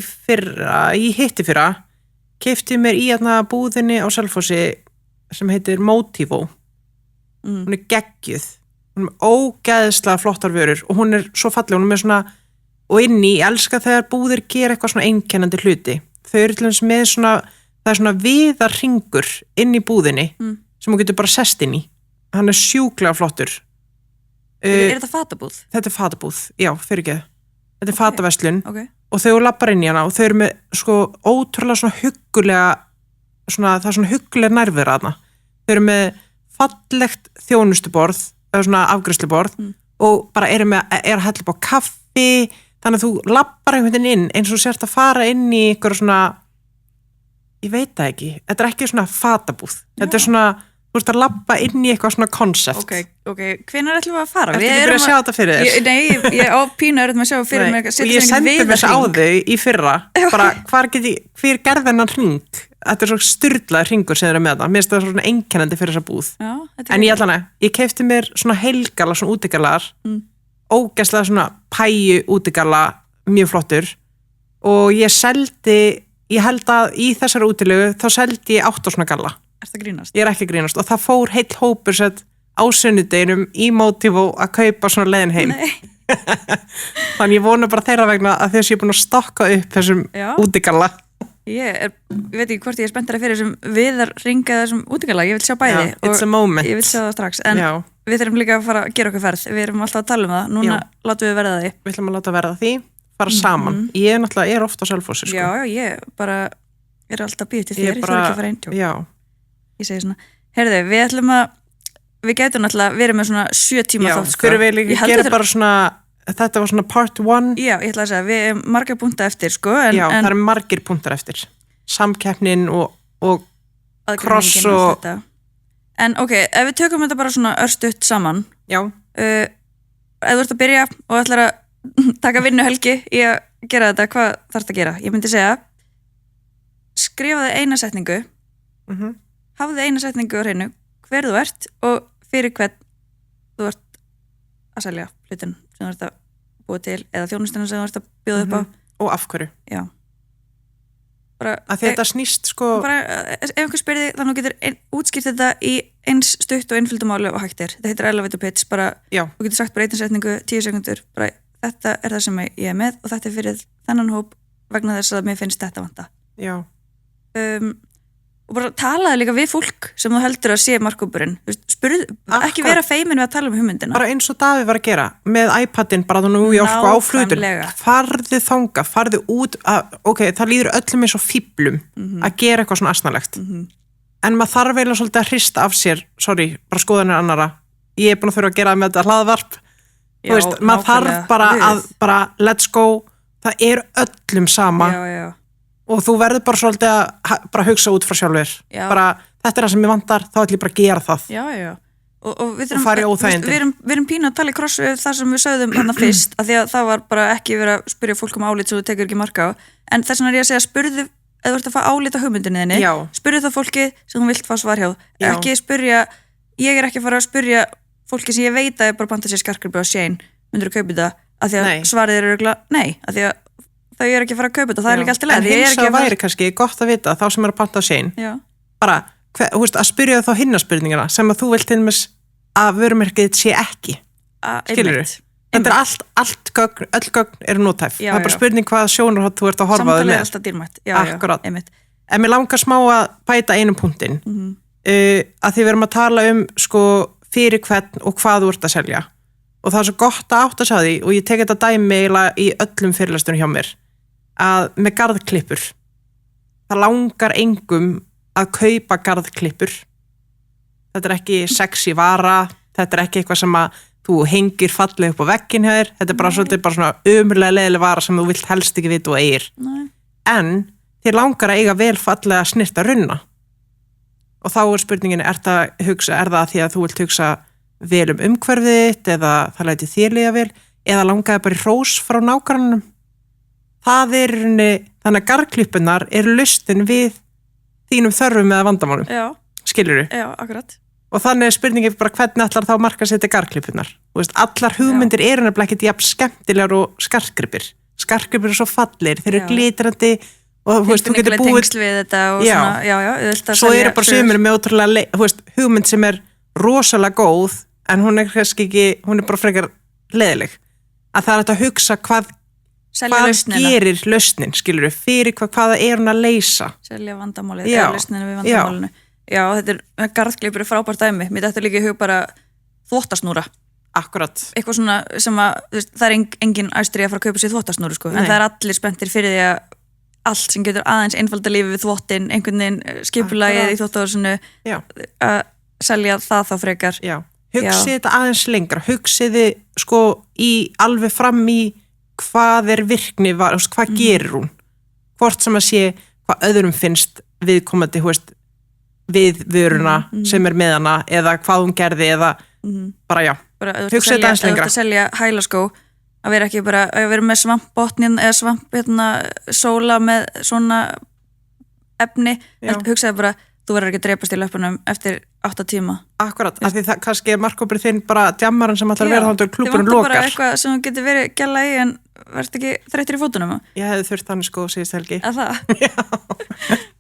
hittifyrra, keypti mér í búðinni á Selfossi sem heitir Motivo. Hún geggjuð. Hún ógeðslega flottar vörur og hún svo falleg, hún svona og inni, ég elska þegar búðir gera eitthvað svona einkennandi hluti. Þau til dæmis með svona, það svona viðarringur inn í búðinni sem hún getur bara sest inn í. Hann sjúklega flottur. Þetta fatabúð? Þetta fatabúð, já, fyrirgeðu. Þetta fataverslun og þau lappar inn í hana og þau með sko ótrúlega svona huggulega það svona huggulega nærvera hana. Þau með fallegt þjónustuborð svona afgreiðsluborð og bara að hella upp á kaffi þannig að þú lappar einhvern veginn inn eins og sért að fara inn í ykkur svona ég veit það ekki, þetta ekki svona fatabúð, þetta svona þú veist að lappa inn í eitthvað svona konsept. Ok, hvenær ætlum við að fara? Ertu ekki byrjað að sjá þetta fyrir þér? Nei, ég á pínu að sjá fyrir mér og ég sendi mér þess á þau í fyrra bara hver gerði hennan hring þetta svo sturlaður hringur sem þeir með það mér finnst það svona einkennandi fyrir þessa búð en ég keypti mér svona heilgala svona útigalar ógeðslega svona pæju útigala mjög flottur og ég held að í þessari útilegu þá seldi ég 8 svona galla. Ertu að grínast? Ég ekki að grínast og það fór heill hópur sett á sunnudeginum í Motivo að kaupa svona leiðin heim. Þannig ég vona bara þeirra vegna að þess ég er búin að stokka upp þessum útigalla. Ég veit ekki hvort ég spenntar að fyrir þessum viðarring eða þessum útigalla, ég vil sjá bæði it's a moment. Ég vil sjá það strax en við þurfum líka að fara að gera okkur ferð, við erum alltaf að tala um það, núna látum við verða því. Við ætlum að láta verða því, fara saman. Ég náttúrulega ofta á Selfossi sko. Já, ég bara alltaf býð til þér, ég þurfi ekki að fara einn. Ég segi svona, heyrðu, við gætum náttúrulega verið með svona 7 tíma þátt sko. Fyrir við líka gera bara svona, þetta var svona part 1. Já, ég ætla að segja, við erum margar punktar eftir sko. Það eru margir punktar eftir. Samkeppnin og kross og... En ok, ef við tökum þetta bara svona örstutt saman. Já. Ef þú ert að byrja og ætlar að taka vinnuhelgi í að gera þetta, hvað þarfst að gera? Ég myndi segja, skrifaðu eina setningu. Hafðu eina setningu á hreinu hver þú ert og fyrir hvern þú ert að selja hlutin sem þú ert að búa til eða þjónustuna sem þú ert að bjóða upp á og af hverju bara, að þetta snýst sko bara, ef einhver spyrði þannig getur útskýrt þetta í eins stutt og einföldu máli og hægt þetta heitir elevator pitch bara, þú getur sagt bara eina setningu 10 sekundur, bara þetta er það sem ég er með og þetta er fyrir þennan hóp vegna þess að mér finnst þetta vanta og bara talaði líka við fólk sem þú heldur að sé markkópurinn ekki vera feimin við að tala um hugmyndina bara eins og Davíð var að gera með iPadin bara þú nú York á flutur farðu þanga, farðu út það líður öllum eins og fíblum að gera eitthvað svona asnalegt en maður þarf eiginlega svolítið að hrista af sér bara skoðanir annara ég er búin að þurfa að gera með þetta hlaðvarp þú veist, maður þarf bara let's go, það er öllum sama já. og þú verður bara svolítið að bara hugsa út frá sjálfur bara, þetta er það sem ég vantar, þá ætlum ég bara að gera það já. Og við fara í óþægindi. Við erum pínu að tala í krossu það sem við sögðum þarna fyrst af því að það var bara ekki verið að spyrja fólk álit sem þú tekur ekki marka á, en þess vegna er ég að segja spurðu, ef þú ert að fá álit á hugmyndinni þinni, spurðu það fólki sem þú vilt fá svar hjá, ekki spyrja ég er ekki að fara að spyrja fólki sem ég veit að er bara panta sér skarkribbi á Shein, myndir þú kaupa þetta, af því að svarið er örugglega nei, af því að þau er ekki að fara að kaupa þetta, það er líka allt í lagi. En hins vegar væri kannski gott að vita þá sem er að panta á Shein bara, að spyrja þá hinna spurningana sem að þú vilt til dæmis að vörumerkið sé ekki skilurðu? Þetta er allt gögn, öll gögn eru nótæf það er bara spurning hvað sjónarhótt þú ert að horfa samtalið er alltaf dýrmætt akkurat, en mér langar smá að bæta einum punktin að því við erum að tala sko, fyrir hvern og hvað þú ert að selja og það er svo gott að átta sig á því og ég tek þetta dæmi í öllum fyrirlestunum hjá mér að með garðklippur það langar engum að kaupa garðklippur þetta er ekki sexy vara þetta er ekki eitthvað sem að þú hengir fallið upp á vegginn hjá þér þetta er bara svona ömurlega leiðileg vara sem þú vilt helst ekki vita og eigir en þér langar að eiga vel fallega snirta runna og þá er spurningin er það því að þú vilt hugsa vel umhverfið þitt eða það læti þér líða vel eða langaði bara í hrós frá nágrannanum það er þannig að garðklippunar eru lausnin við þínum þörfum eða vandamálum skilurðu? Já, akkurat og þannig er spurningin bara hvernig ætlar þá markaðssetja garðklippunar allar hugmyndir eru nefnilega ekkert jafn skemmtilegar og skartgripir er svo fallir, þeir eru glitrandi og þú getur búið við þetta og svona, svo eru bara sumir með ótrúlega hugmynd sem er rosalega góð en hún er kannski ekki, hún er bara frekar leiðileg að það er að hugsa hvað gerir lausnin, skilur við, fyrir hvað er hún að leysa selja vandamálið, eða lausninu við vandamálinu þetta er garðklippur frábært dæmi, mér þetta líka í hug bara þvottasnúra akkurat, eitthvað svona sem að það er engin æstri að fara að kaupa sér þvottasnúru sko. En það er allir spenntir fyrir því að allt sem getur aðeins einfalda lífi við þvottin einhvern veginn skipulagið í þvottahúsinu að selja það þá frekar hugsið þetta aðeins lengra hugsið sko í alveg fram í hvað er virkni hvað gerir hún hvort sem að sé hvað öðrum finnst viðkomandi við vöruna sem er með hana eða hvað hún gerði eða bara hugsið þetta aðeins lengra að selja hælaskó að vera ekki bara að vera með svampbotnin eða svamp sóla með svona efni hugsaði bara þú verður ekki að drepast í löpunum eftir 8 tíma. Akkurat, af því það kannski er markkópurinn þinn bara djammarinn sem ætlar að vera þannig að klúburinn lokar. Þið vantar bara eitthvað sem þú getur verið gæla í en verður ekki þreyttur í fótunum? Ég hefði þurft þannig sko síðust helgi. Að það? Já.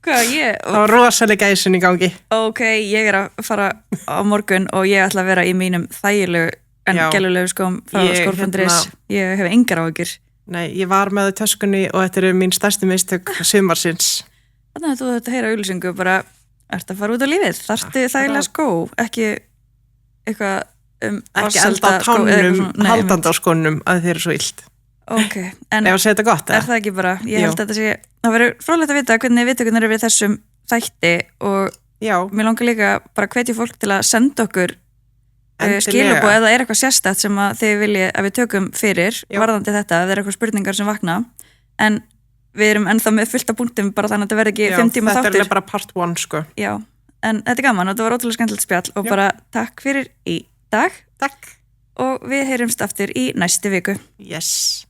Hvað, Það var rosalega gæsun í gangi. Ok, ég er að fara á morgun og ég ætla að vera í mínum þægilegu en gælulegu skóm frá Skór.is. Ég hef engar áhyggjur. Nei, ég var með í töskunni og þetta eru mín stærstu mistök sumarsins. Þannig að þú þetta heyra auglýsingu bara ert að fara út á lífið, þarftu þægilega skó, ekki eitthvað ekki enda á tánum haldandi á skónum að þeir eru svo illt. Ok, en ef að segja þetta gott, er það ekki bara, ég held að þetta sé það verður fróðlegt að vita hvernig viðtökurnar eru við þessum þætti og mér langar líka bara hvetja fólk til að senda okkur skilaboð eða er eitthvað sérstætt sem að þið viljið að við tökum fyrir varðandi þetta, ef það er eitthvað spurningar sem vakna, en við erum ennþá með fullt af punktum bara þannig að þetta verði ekki 5 tíma þáttur. Þetta er bara part 1 sko. Já, en þetta er gaman og þetta var ótrúlega skemmtilegt spjall og bara takk fyrir í dag. Takk. Og við heyrumst aftur í næstu viku. Yes.